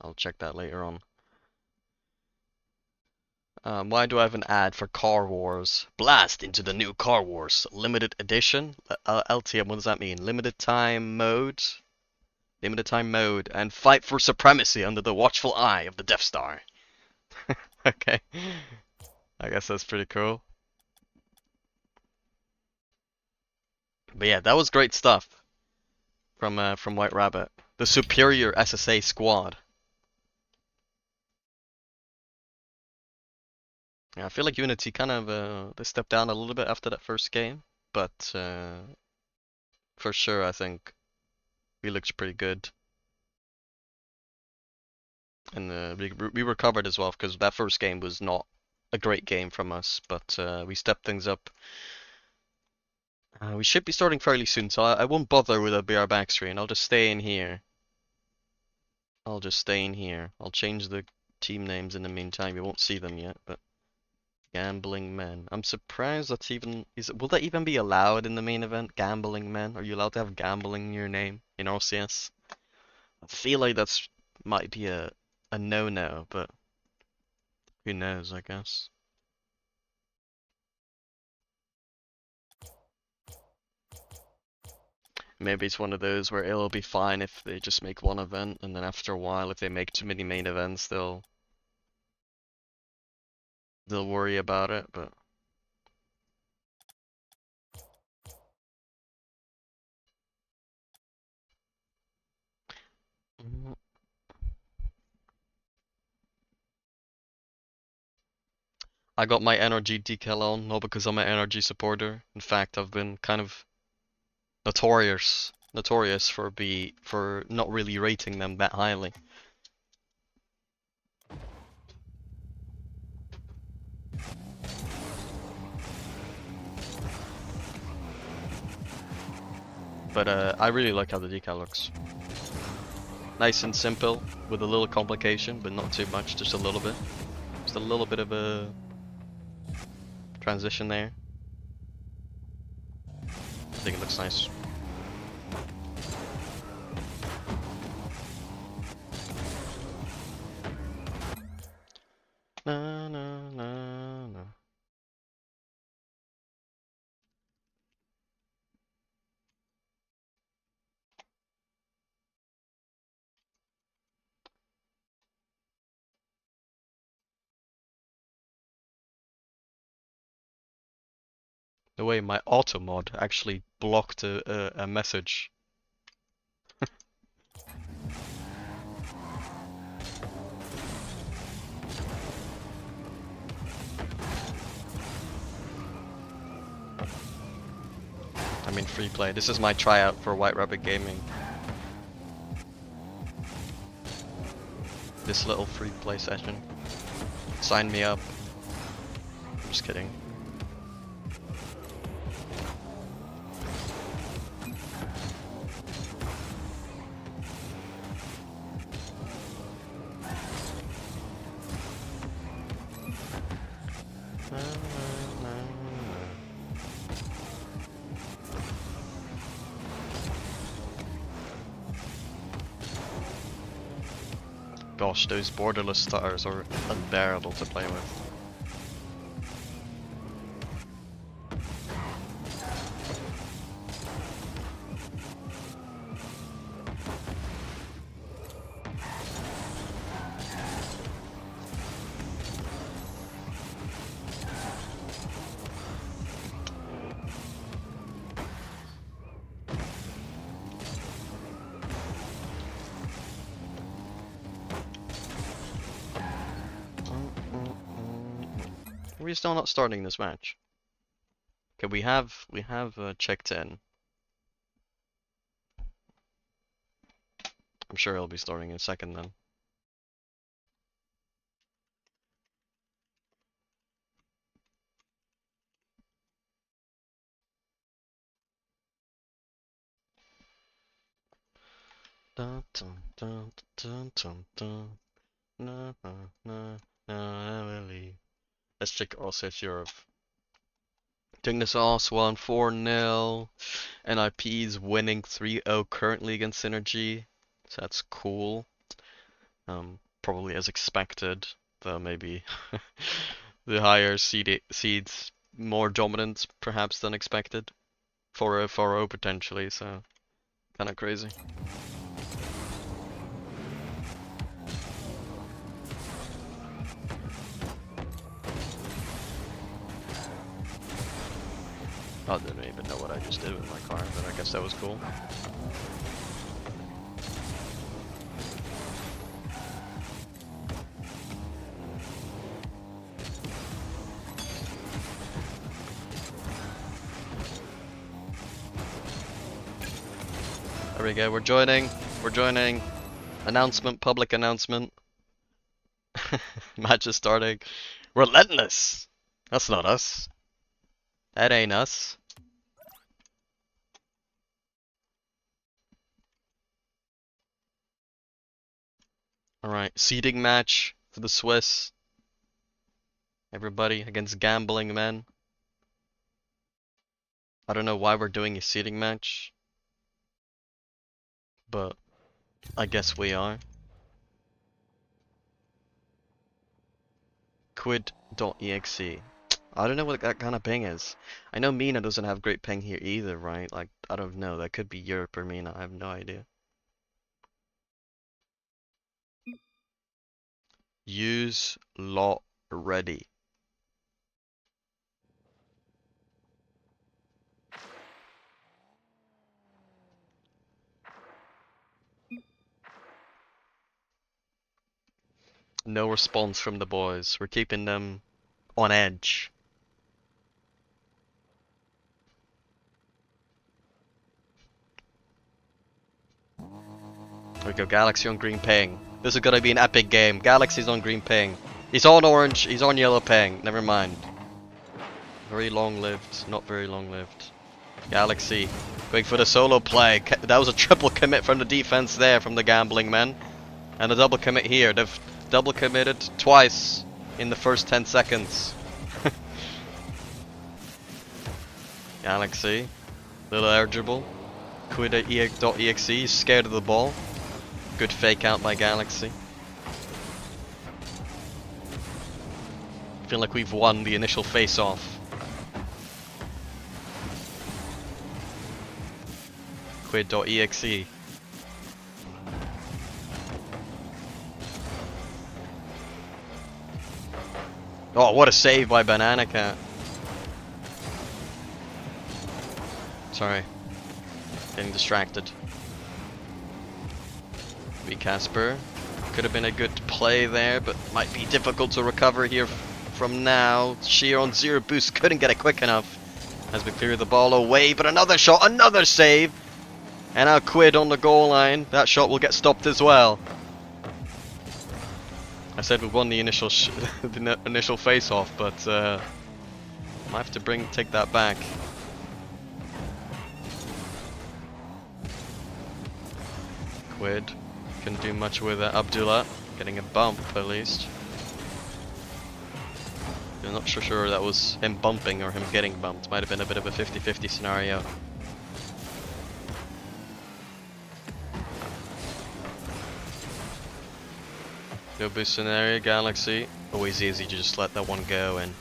I'll check that later on. Why do I have an ad for Car Wars? Blast into the new Car Wars limited edition. LTM, what does that mean? Limited time mode. Limited time mode, and fight for supremacy under the watchful eye of the Death Star. Okay. I guess that's pretty cool. But yeah, that was great stuff from White Rabbit. The superior SSA squad. Yeah, I feel like Unity kind of they stepped down a little bit after that first game, but for sure I think we looked pretty good. And we recovered as well, because that first game was not a great game from us, but we stepped things up. We should be starting fairly soon, so I won't bother with a BR backscreen. I'll just stay in here. I'll just stay in here. I'll change the team names in the meantime. You won't see them yet, but Gambling Men. I'm surprised that's even will that even be allowed in the main event? Gambling Men? Are you allowed to have gambling in your name in RLCS? I feel like that's might be a no-no, but who knows, I guess. Maybe it's one of those where it'll be fine if they just make one event, and then after a while, if they make too many main events, they'll worry about it, but I got my NRG decal on, not because I'm an NRG supporter. In fact, I've been kind of notorious for not really rating them that highly. But I really like how the decal looks. Nice and simple, with a little complication, but not too much, just a little bit. Just a little bit of a transition there. I think it looks nice. Na, na, na, na. The way my auto mod actually blocked a message. I mean free play. This is my tryout for White Rabbit Gaming. This little free play session. Sign me up. I'm just kidding. Gosh, those borderless stars are unbearable to play with. We're still not starting this match. Okay, we have checked in. I'm sure he'll be starting in a second then. Dun, dun, dun, dun, dun, dun. Na, na, na, na, really. Let's check RLCS Europe. Doing this also on 4-0. NIP's winning 3-0 currently against Synergy. So that's cool. Probably as expected, though maybe the higher seeds more dominant perhaps than expected. 4-0, 4-0 potentially, so kinda crazy. I didn't even know what I just did with my car, but I guess that was cool. There we go, we're joining. Announcement, public announcement. Match is starting. Relentless! That's not us. That ain't us. Alright, seeding match for the Swiss. Everybody against gambling men. I don't know why we're doing a seeding match, but I guess we are. Quid.exe. I don't know what that kind of ping is. I know Mina doesn't have great ping here either, right? Like, I don't know. That could be Europe or Mina. I have no idea. Use lot ready. No response from the boys. We're keeping them on edge. There we go, Galaxy on green ping. This is gonna be an epic game. Galaxy's on green ping. He's on orange, he's on yellow ping. Never mind. Very long lived, not very long lived. Galaxy going for the solo play. That was a triple commit from the defense there from the gambling men. And a double commit here. They've double committed twice in the first 10 seconds. Galaxy, little eligible. Quid.exe, scared of the ball. Good fake out by Galaxy. Feel like we've won the initial face-off. Quid.exe. Oh, what a save by Banana Cat. Sorry. Getting distracted. Casper. Could have been a good play there, but might be difficult to recover here from now. Sheer on 0 boost, couldn't get it quick enough as we clear the ball away, but another shot, another save! And now Quid on the goal line. That shot will get stopped as well. I said we won the initial the initial face-off, but might have to take that back. Quid couldn't do much with Abdullah, getting a bump at least. I'm not sure that was him bumping or him getting bumped. Might have been a bit of a 50-50 scenario. Go boost in area, Galaxy. Always easy to just let that one go and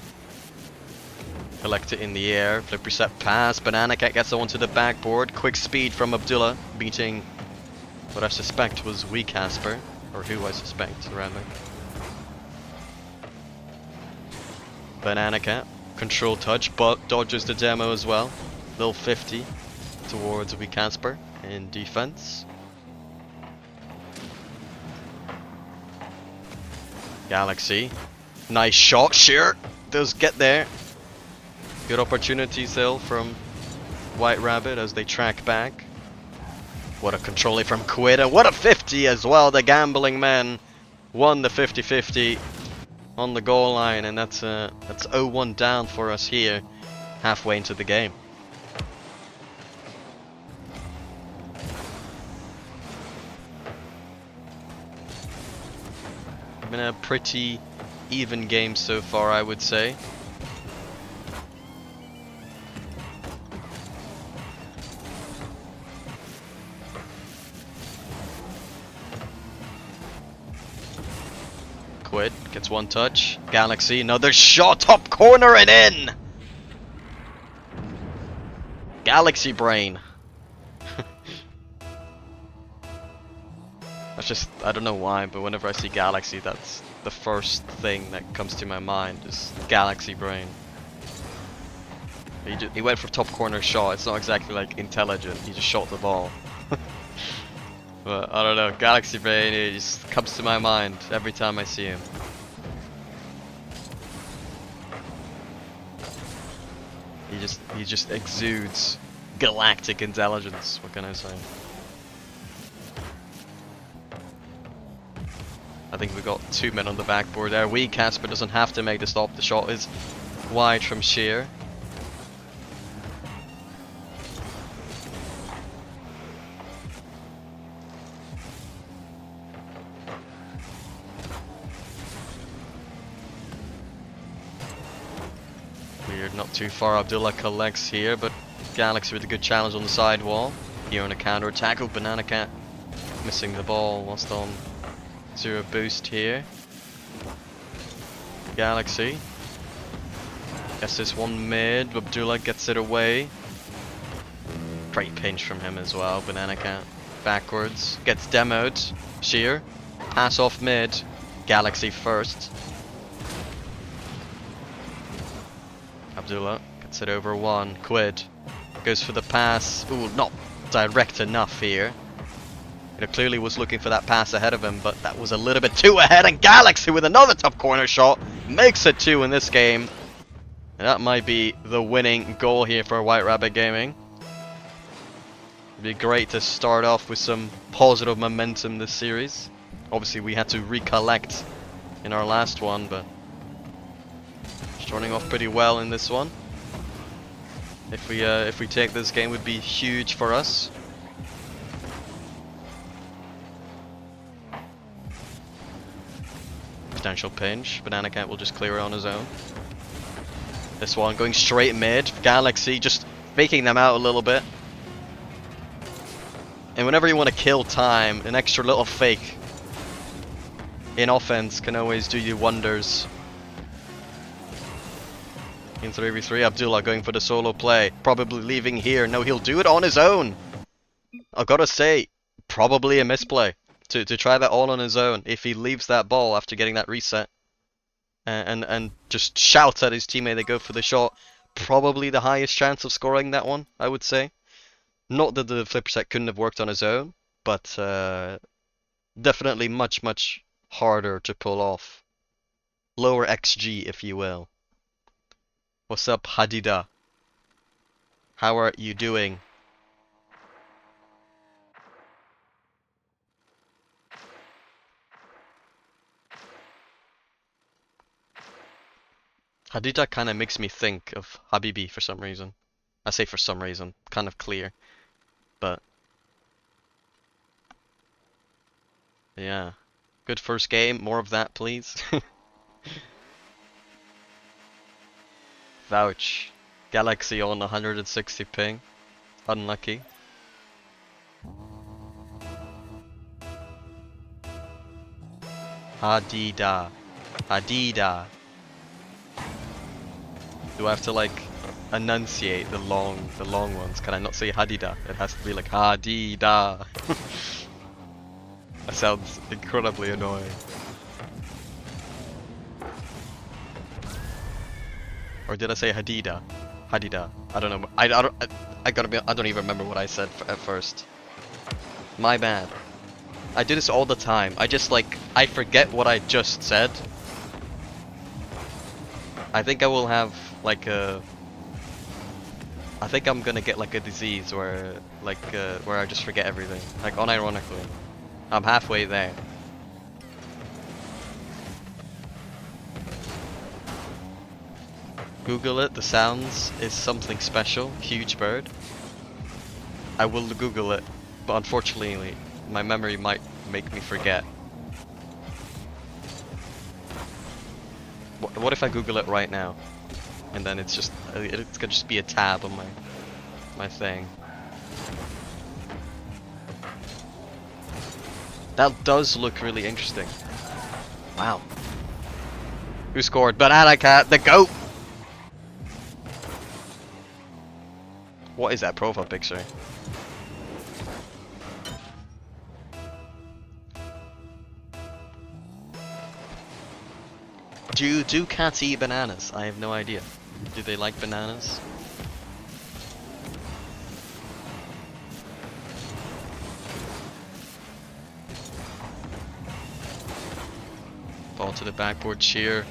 collect it in the air. Flip reset pass. Banana Cat gets that one to the backboard. Quick speed from Abdullah, beating what I suspect was Casper, or who I suspect, rather. Banana Cat, control touch, but dodges the demo as well. Little 50 towards Casper in defense. Galaxy, nice shot, sure, does get there. Good opportunity still from White Rabbit as they track back. What a control from Quid, and what a 50 as well. The gambling man won the 50-50 on the goal line, and that's 0-1 down for us here, halfway into the game. Been a pretty even game so far, I would say. Quid gets one touch. Galaxy, another shot, top corner and in! Galaxy brain. That's just, I don't know why, but whenever I see Galaxy, that's the first thing that comes to my mind, is Galaxy brain. He went for top corner shot. It's not exactly like intelligent, he just shot the ball. But I don't know, Galaxy brain, it just comes to my mind every time I see him. He just exudes galactic intelligence, what can I say? I think we got 2 men on the backboard there. Casper doesn't have to make the stop, the shot is wide from Sheer. Weird, not too far. Abdullah collects here, but Galaxy with a good challenge on the side wall. Here on a counter attack with Banana Cat missing the ball whilst on 0 boost here. Galaxy gets this one mid. Abdullah gets it away. Great pinch from him as well. Banana Cat backwards, gets demoed. Sheer pass off mid. Galaxy first. Abdullah gets it over one. Quid goes for the pass. Ooh, not direct enough here. Clearly was looking for that pass ahead of him, but that was a little bit too ahead. And Galaxy with another top corner shot makes it 2 in this game. And that might be the winning goal here for White Rabbit Gaming. It'd be great to start off with some positive momentum this series. Obviously, we had to recollect in our last one, but starting off pretty well in this one. If we take this game, would be huge for us. Potential pinch. Banana Cat will just clear it on his own. This one going straight mid. Galaxy just faking them out a little bit. And whenever you want to kill time, an extra little fake in offense can always do you wonders. In 3v3, Abdullah going for the solo play. Probably leaving here. No, he'll do it on his own. I've got to say, probably a misplay. To try that all on his own. If he leaves that ball after getting that reset. And just shouts at his teammate they go for the shot. Probably the highest chance of scoring that one, I would say. Not that the flipper set couldn't have worked on his own, but definitely much harder to pull off. Lower XG, if you will. What's up, Hadida? How are you doing? Hadida kind of makes me think of Habibi for some reason. I say for some reason, kind of clear, but yeah. Good first game, more of that please. Vouch. Galaxy on 160 ping. Unlucky. Hadida. Hadida. Do I have to like enunciate the long ones? Can I not say Hadida? It has to be like Hadida. That sounds incredibly annoying. Or did I say Hadida? Hadida. I don't know. I don't even remember what I said at first. My bad. I do this all the time. I forget what I just said. I think I will have like a. I think I'm gonna get like a disease where where I just forget everything. Like unironically. I'm halfway there. Google it, the sounds is something special. Huge bird. I will Google it, but unfortunately my memory might make me forget. What if I Google it right now? And then it's gonna just be a tab on my thing. That does look really interesting. Wow. Who scored? Banana Cat, the GOAT! What is that profile picture? Do cats eat bananas? I have no idea. Do they like bananas? Fall to the backboard cheer.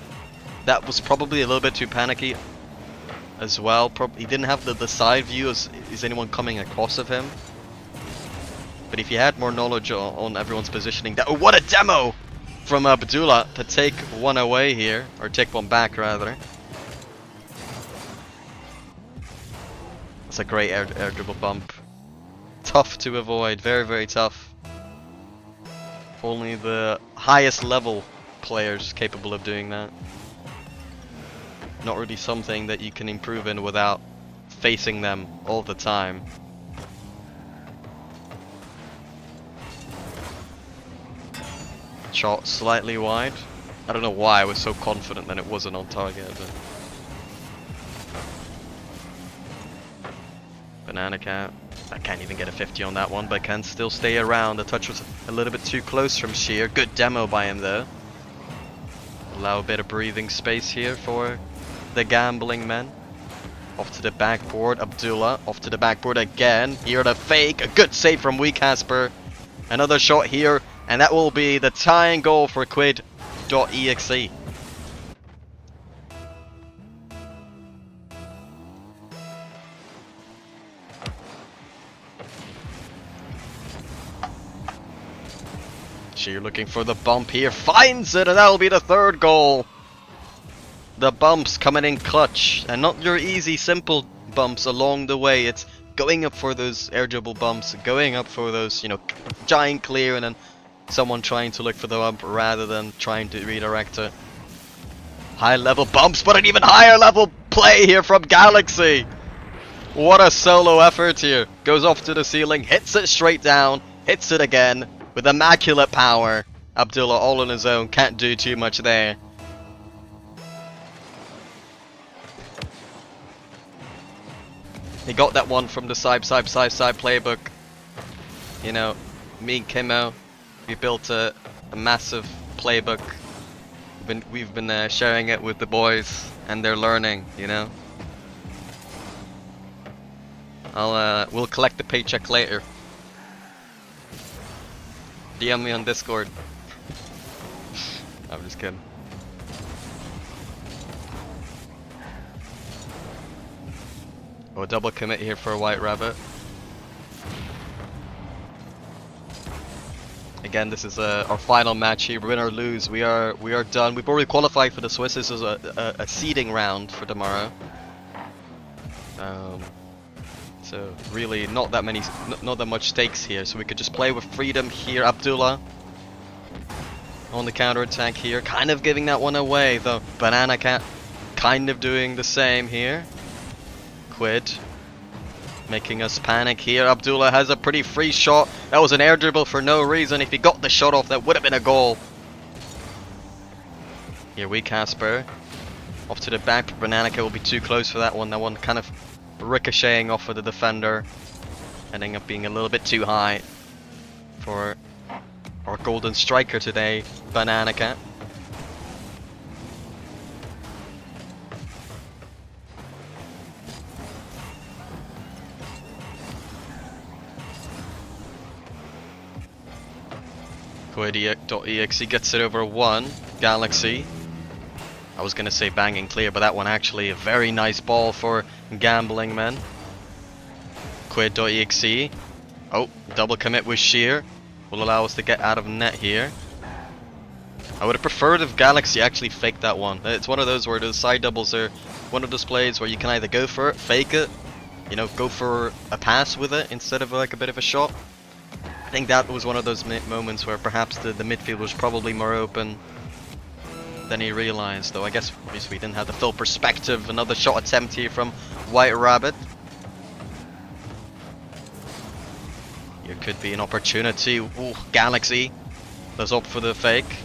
That was probably a little bit too panicky as well. He didn't have the side view as is anyone coming across of him. But if he had more knowledge on everyone's positioning, oh, what a demo from Abdullah to take one away here, or take one back rather. That's a great air dribble bump. Tough to avoid, very tough. Only the highest level players capable of doing that. Not really something that you can improve in without facing them all the time. Shot slightly wide. I don't know why I was so confident that it wasn't on target, but Banana Cat. I can't even get a 50 on that one, but can still stay around. The touch was a little bit too close from Sheer. Good demo by him though. Allow a bit of breathing space here for the gambling men. Off to the backboard, Abdullah. Off to the backboard again. Here the fake. A good save from Casper. Another shot here, and that will be the tying goal for Quid.exe. Sheer looking for the bump here, finds it, and that'll be the third goal. The bumps coming in clutch, and not your easy, simple bumps along the way. It's going up for those air dribble bumps, going up for those, you know, giant clear, and then someone trying to look for the bump rather than trying to redirect it. High level bumps, but an even higher level play here from Galaxy. What a solo effort here. Goes off to the ceiling, hits it straight down, hits it again with immaculate power. Abdullah all on his own, can't do too much there. He got that one from the side playbook. You know, me and Kimo, we built a massive playbook. We've been sharing it with the boys, and they're learning, you know. We'll collect the paycheck later. DM me on Discord. I'm just kidding. Oh, double commit here for a White Rabbit. Again, this is our final match here. Win or lose, we are done. We've already qualified for the Swiss. This is a seeding round for tomorrow. So really, not that much stakes here. So we could just play with freedom here. Abdullah on the counter attack here, kind of giving that one away. The Banana Cat kind of doing the same here. Quid making us panic here. Abdullah has a pretty free shot. That was an air dribble for no reason. If he got the shot off, that would have been a goal. Here we Casper. Off to the back. Bananica will be too close for that one. That one kind of ricocheting off of the defender. Ending up being a little bit too high for our golden striker today, Bananica. Quid.exe gets it over one. Galaxy. I was gonna say banging clear, but that one actually a very nice ball for Gambling Men. Quid.exe. Oh, double commit with Sheer. Will allow us to get out of net here. I would have preferred if Galaxy actually faked that one. It's one of those where those side doubles are one of those plays where you can either go for it, fake it, you know, go for a pass with it instead of like a bit of a shot. I think that was one of those moments where perhaps the midfield was probably more open than he realized, though I guess obviously we didn't have the full perspective. Another shot attempt here from White Rabbit. Here could be an opportunity. Ooh, Galaxy does opt for the fake.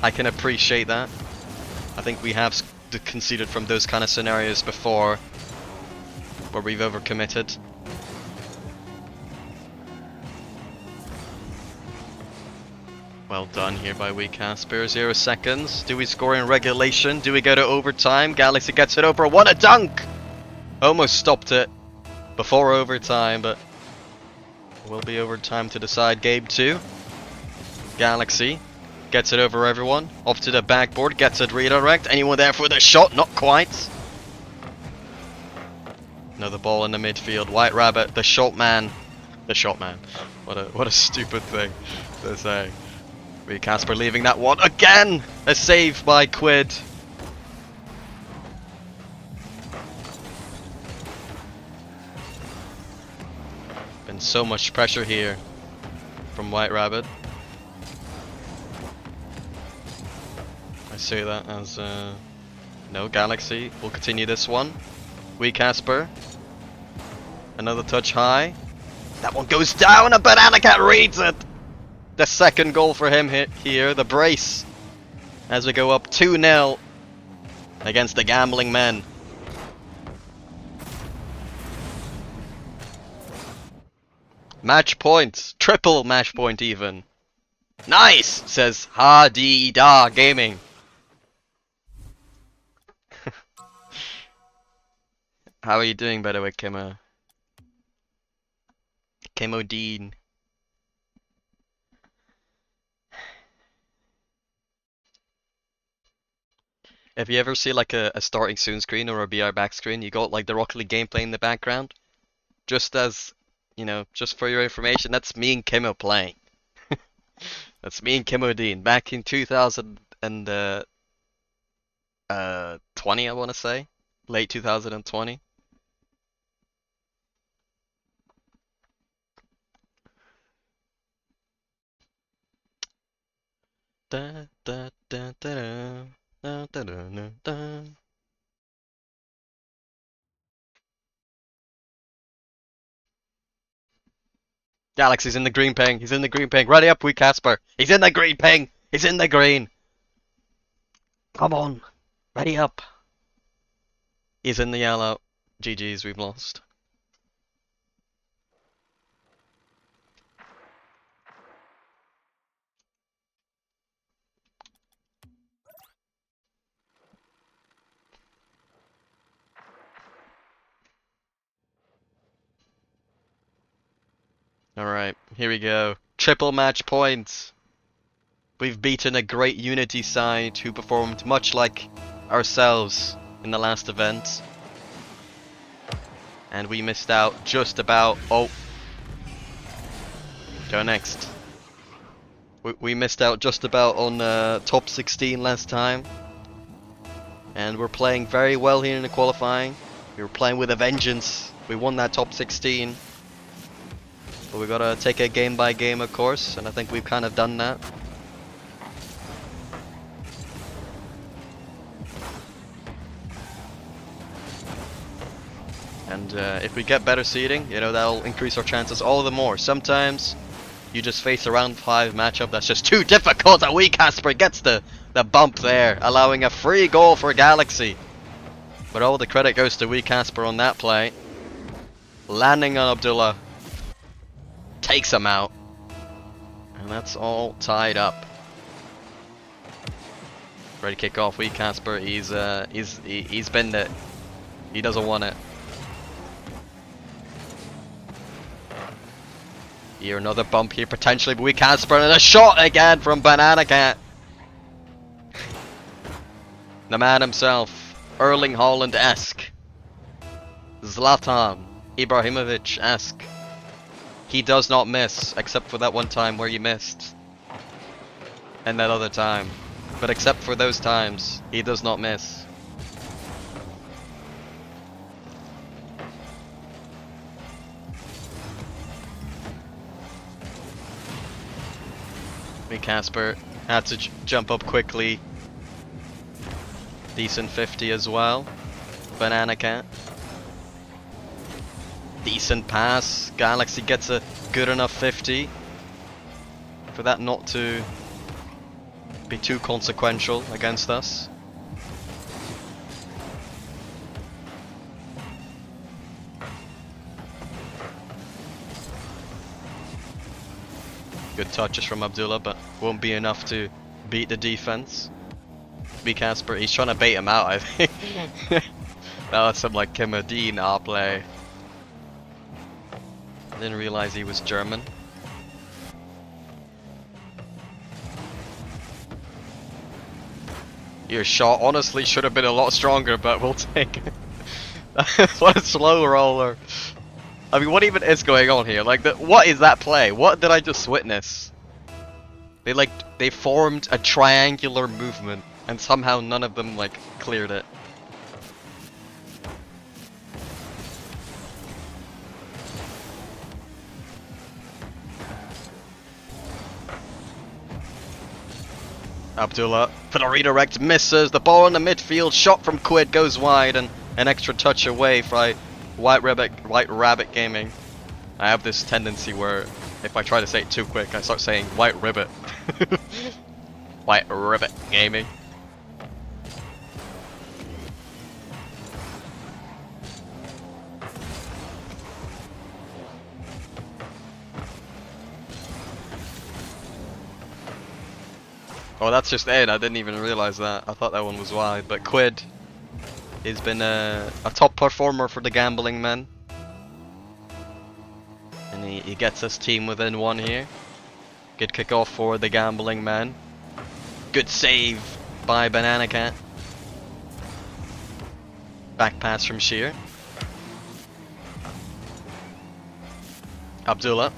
I can appreciate that. I think we have conceded from those kind of scenarios before where we've overcommitted. Well done here by We Casper. 0 seconds. Do we score in regulation? Do we go to overtime? Galaxy gets it over. What a dunk! Almost stopped it before overtime, but will be overtime to decide game 2. Galaxy gets it over everyone. Off to the backboard. Gets it redirect. Anyone there for the shot? Not quite. Another ball in the midfield. White Rabbit, the shot man. The shot man. What a stupid thing to say. We Casper leaving that one again. A save by Quid. Been so much pressure here from White Rabbit. I say that as no, Galaxy will continue this one. We Casper. Another touch high. That one goes down and Banana Cat reads it. The second goal for him here, the brace, as we go up 2-0 against the Gambling Men. Match point, triple match point even. Nice, says Ha-dee-da Gaming. How are you doing, by the way, Kimo? Kimo Dean. If you ever see like a starting soon screen or a BR back screen, you got like the Rocket League gameplay in the background. Just as, you know, just for your information, that's me and Kimo playing. That's me and Kimo Dean back in 2020, I want to say. Late 2020. Da, da, da, da, da. Da, da, da, da, da. Galaxy's in the green ping. He's in the green ping. Ready up, We Casper. He's in the green ping. He's in the green. Come on. Ready up. He's in the yellow. GG's, we've lost. Alright, here we go. Triple match points. We've beaten a great Unity side who performed much like ourselves in the last event. And we missed out just about... Oh. Go next. We missed out just about on top 16 last time. And we're playing very well here in the qualifying. We were playing with a vengeance. We won that top 16. But we gotta take it game by game, of course, and I think we've kind of done that. And if we get better seeding, you know, that'll increase our chances all the more. Sometimes you just face a round 5 matchup that's just too difficult, and WeCasper gets the bump there, allowing a free goal for Galaxy. But all the credit goes to WeCasper on that play. Landing on Abdullah. Takes him out. And that's all tied up. Ready to kick off. WeCasper, he's been it. He doesn't want it. Here, another bump here potentially, but WeCasper, and a shot again from Banana Cat. The man himself, Erling Haaland-esque, Zlatan Ibrahimovic-esque. He does not miss, except for that one time where he missed. And that other time. But except for those times, he does not miss. Casper had to jump up quickly. Decent 50 as well. Banana Cat. Decent pass. Galaxy gets a good enough 50 for that not to be too consequential against us. Good touches from Abdullah, but won't be enough to beat the defense. WeCasper, he's trying to bait him out, I think. That was some like Kimadine play. I didn't realize he was German. Your shot honestly should have been a lot stronger, but we'll take it. What a slow roller. I mean, what even is going on here? Like, what is that play? What did I just witness? They formed a triangular movement, and somehow none of them, like, cleared it. Abdullah for the redirect, misses. The ball in the midfield, shot from Quid goes wide, and an extra touch away for White Rabbit Gaming. I have this tendency where if I try to say it too quick, I start saying White Ribbit. White Ribbit Gaming. Oh, that's just it. I didn't even realize that. I thought that one was wide. But Quid has been a top performer for the Gambling Men. And he gets his team within one here. Good kickoff for the Gambling Men. Good save by Banana Cat. Back pass from Sheer. Abdullah.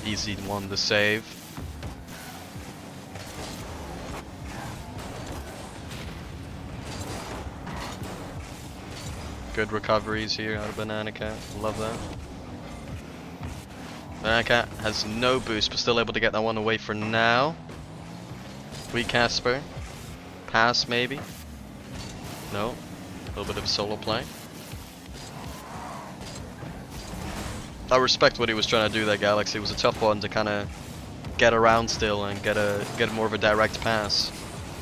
Easy one to save. Good recoveries here out of Banana Cat. Love that. Banana Cat has no boost, but still able to get that one away for now. WeCasper. Pass maybe? No. A little bit of solo play. I respect what he was trying to do there, Galaxy. It was a tough one to kind of get around still and get more of a direct pass.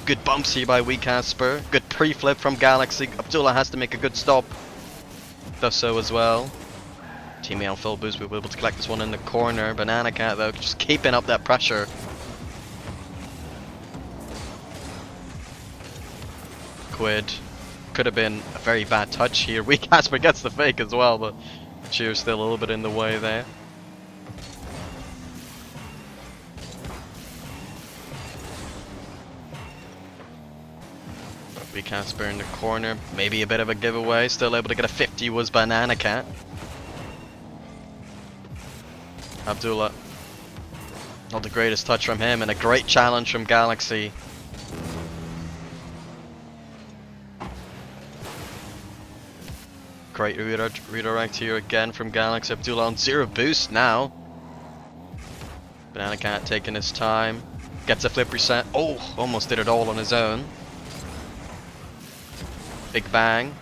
Good bumps here by WeCasper. Good pre-flip from Galaxy. Abdullah has to make a good stop. Does so as well. Teammate on full boost. We were able to collect this one in the corner. Banana Cat though, just keeping up that pressure. Quid. Could have been a very bad touch here. WeCasper gets the fake as well, but Cheer's still a little bit in the way there. We Casper in the corner. Maybe a bit of a giveaway. Still able to get a 50 was Banana Cat. Abdullah. Not the greatest touch from him, and a great challenge from Galaxy. Great redirect here again from Galaxy. Abdullah on 0 boost now. Banana Cat taking his time. Gets a flip reset. Oh, almost did it all on his own. Big bang.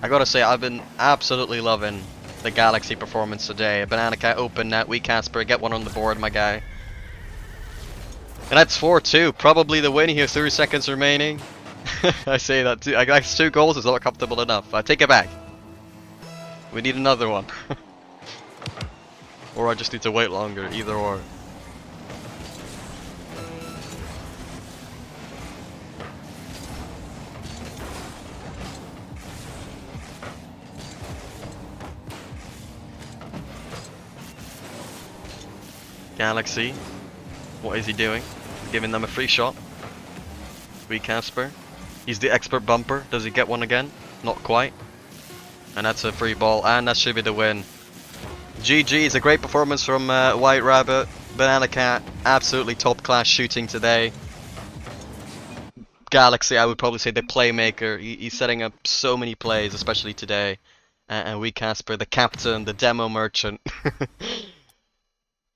I gotta say, I've been absolutely loving the Galaxy performance today. Banana Cat open net, we Casper, get one on the board, my guy. And that's 4-2. Probably the win here, 30 seconds remaining. I say that too. I guess 2 goals is not comfortable enough. I take it back. We need another one. Or I just need to wait longer, either or. Galaxy, what is he doing? Giving them a free shot. We Casper. He's the expert bumper. Does he get one again? Not quite. And that's a free ball, and that should be the win. GG, it's a great performance from White Rabbit. Banana Cat, absolutely top class shooting today. Galaxy, I would probably say the playmaker. He's setting up so many plays, especially today. And we Casper, the captain, the demo merchant.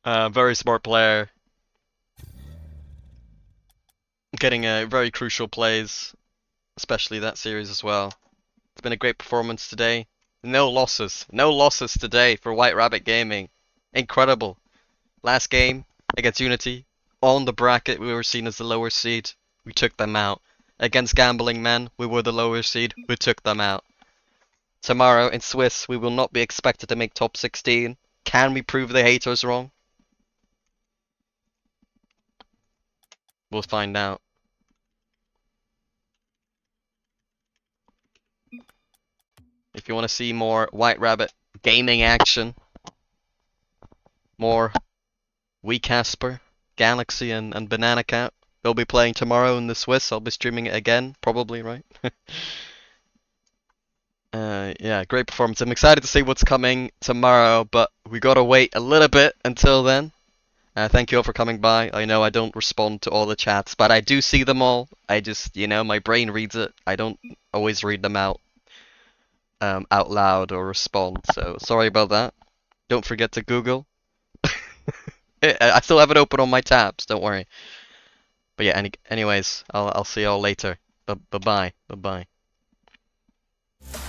Very smart player. Getting very crucial plays, especially that series as well. It's been a great performance today. No losses. No losses today for White Rabbit Gaming. Incredible. Last game against Unity. On the bracket, we were seen as the lower seed. We took them out. Against Gambling Men, we were the lower seed. We took them out. Tomorrow in Swiss, we will not be expected to make top 16. Can we prove the haters wrong? We'll find out. If you want to see more White Rabbit gaming action, more We Casper, Galaxy, and Banana Cat, they'll be playing tomorrow in the Swiss. I'll be streaming it again, probably, right? Yeah, great performance. I'm excited to see what's coming tomorrow, but we gotta wait a little bit until then. Thank you all for coming by. I know I don't respond to all the chats, but I do see them all. I just, my brain reads it. I don't always read them out loud or respond, so sorry about that. Don't forget to Google. I still have it open on my tabs, don't worry. But yeah, anyways, I'll see y'all later. Bye bye. Bye bye.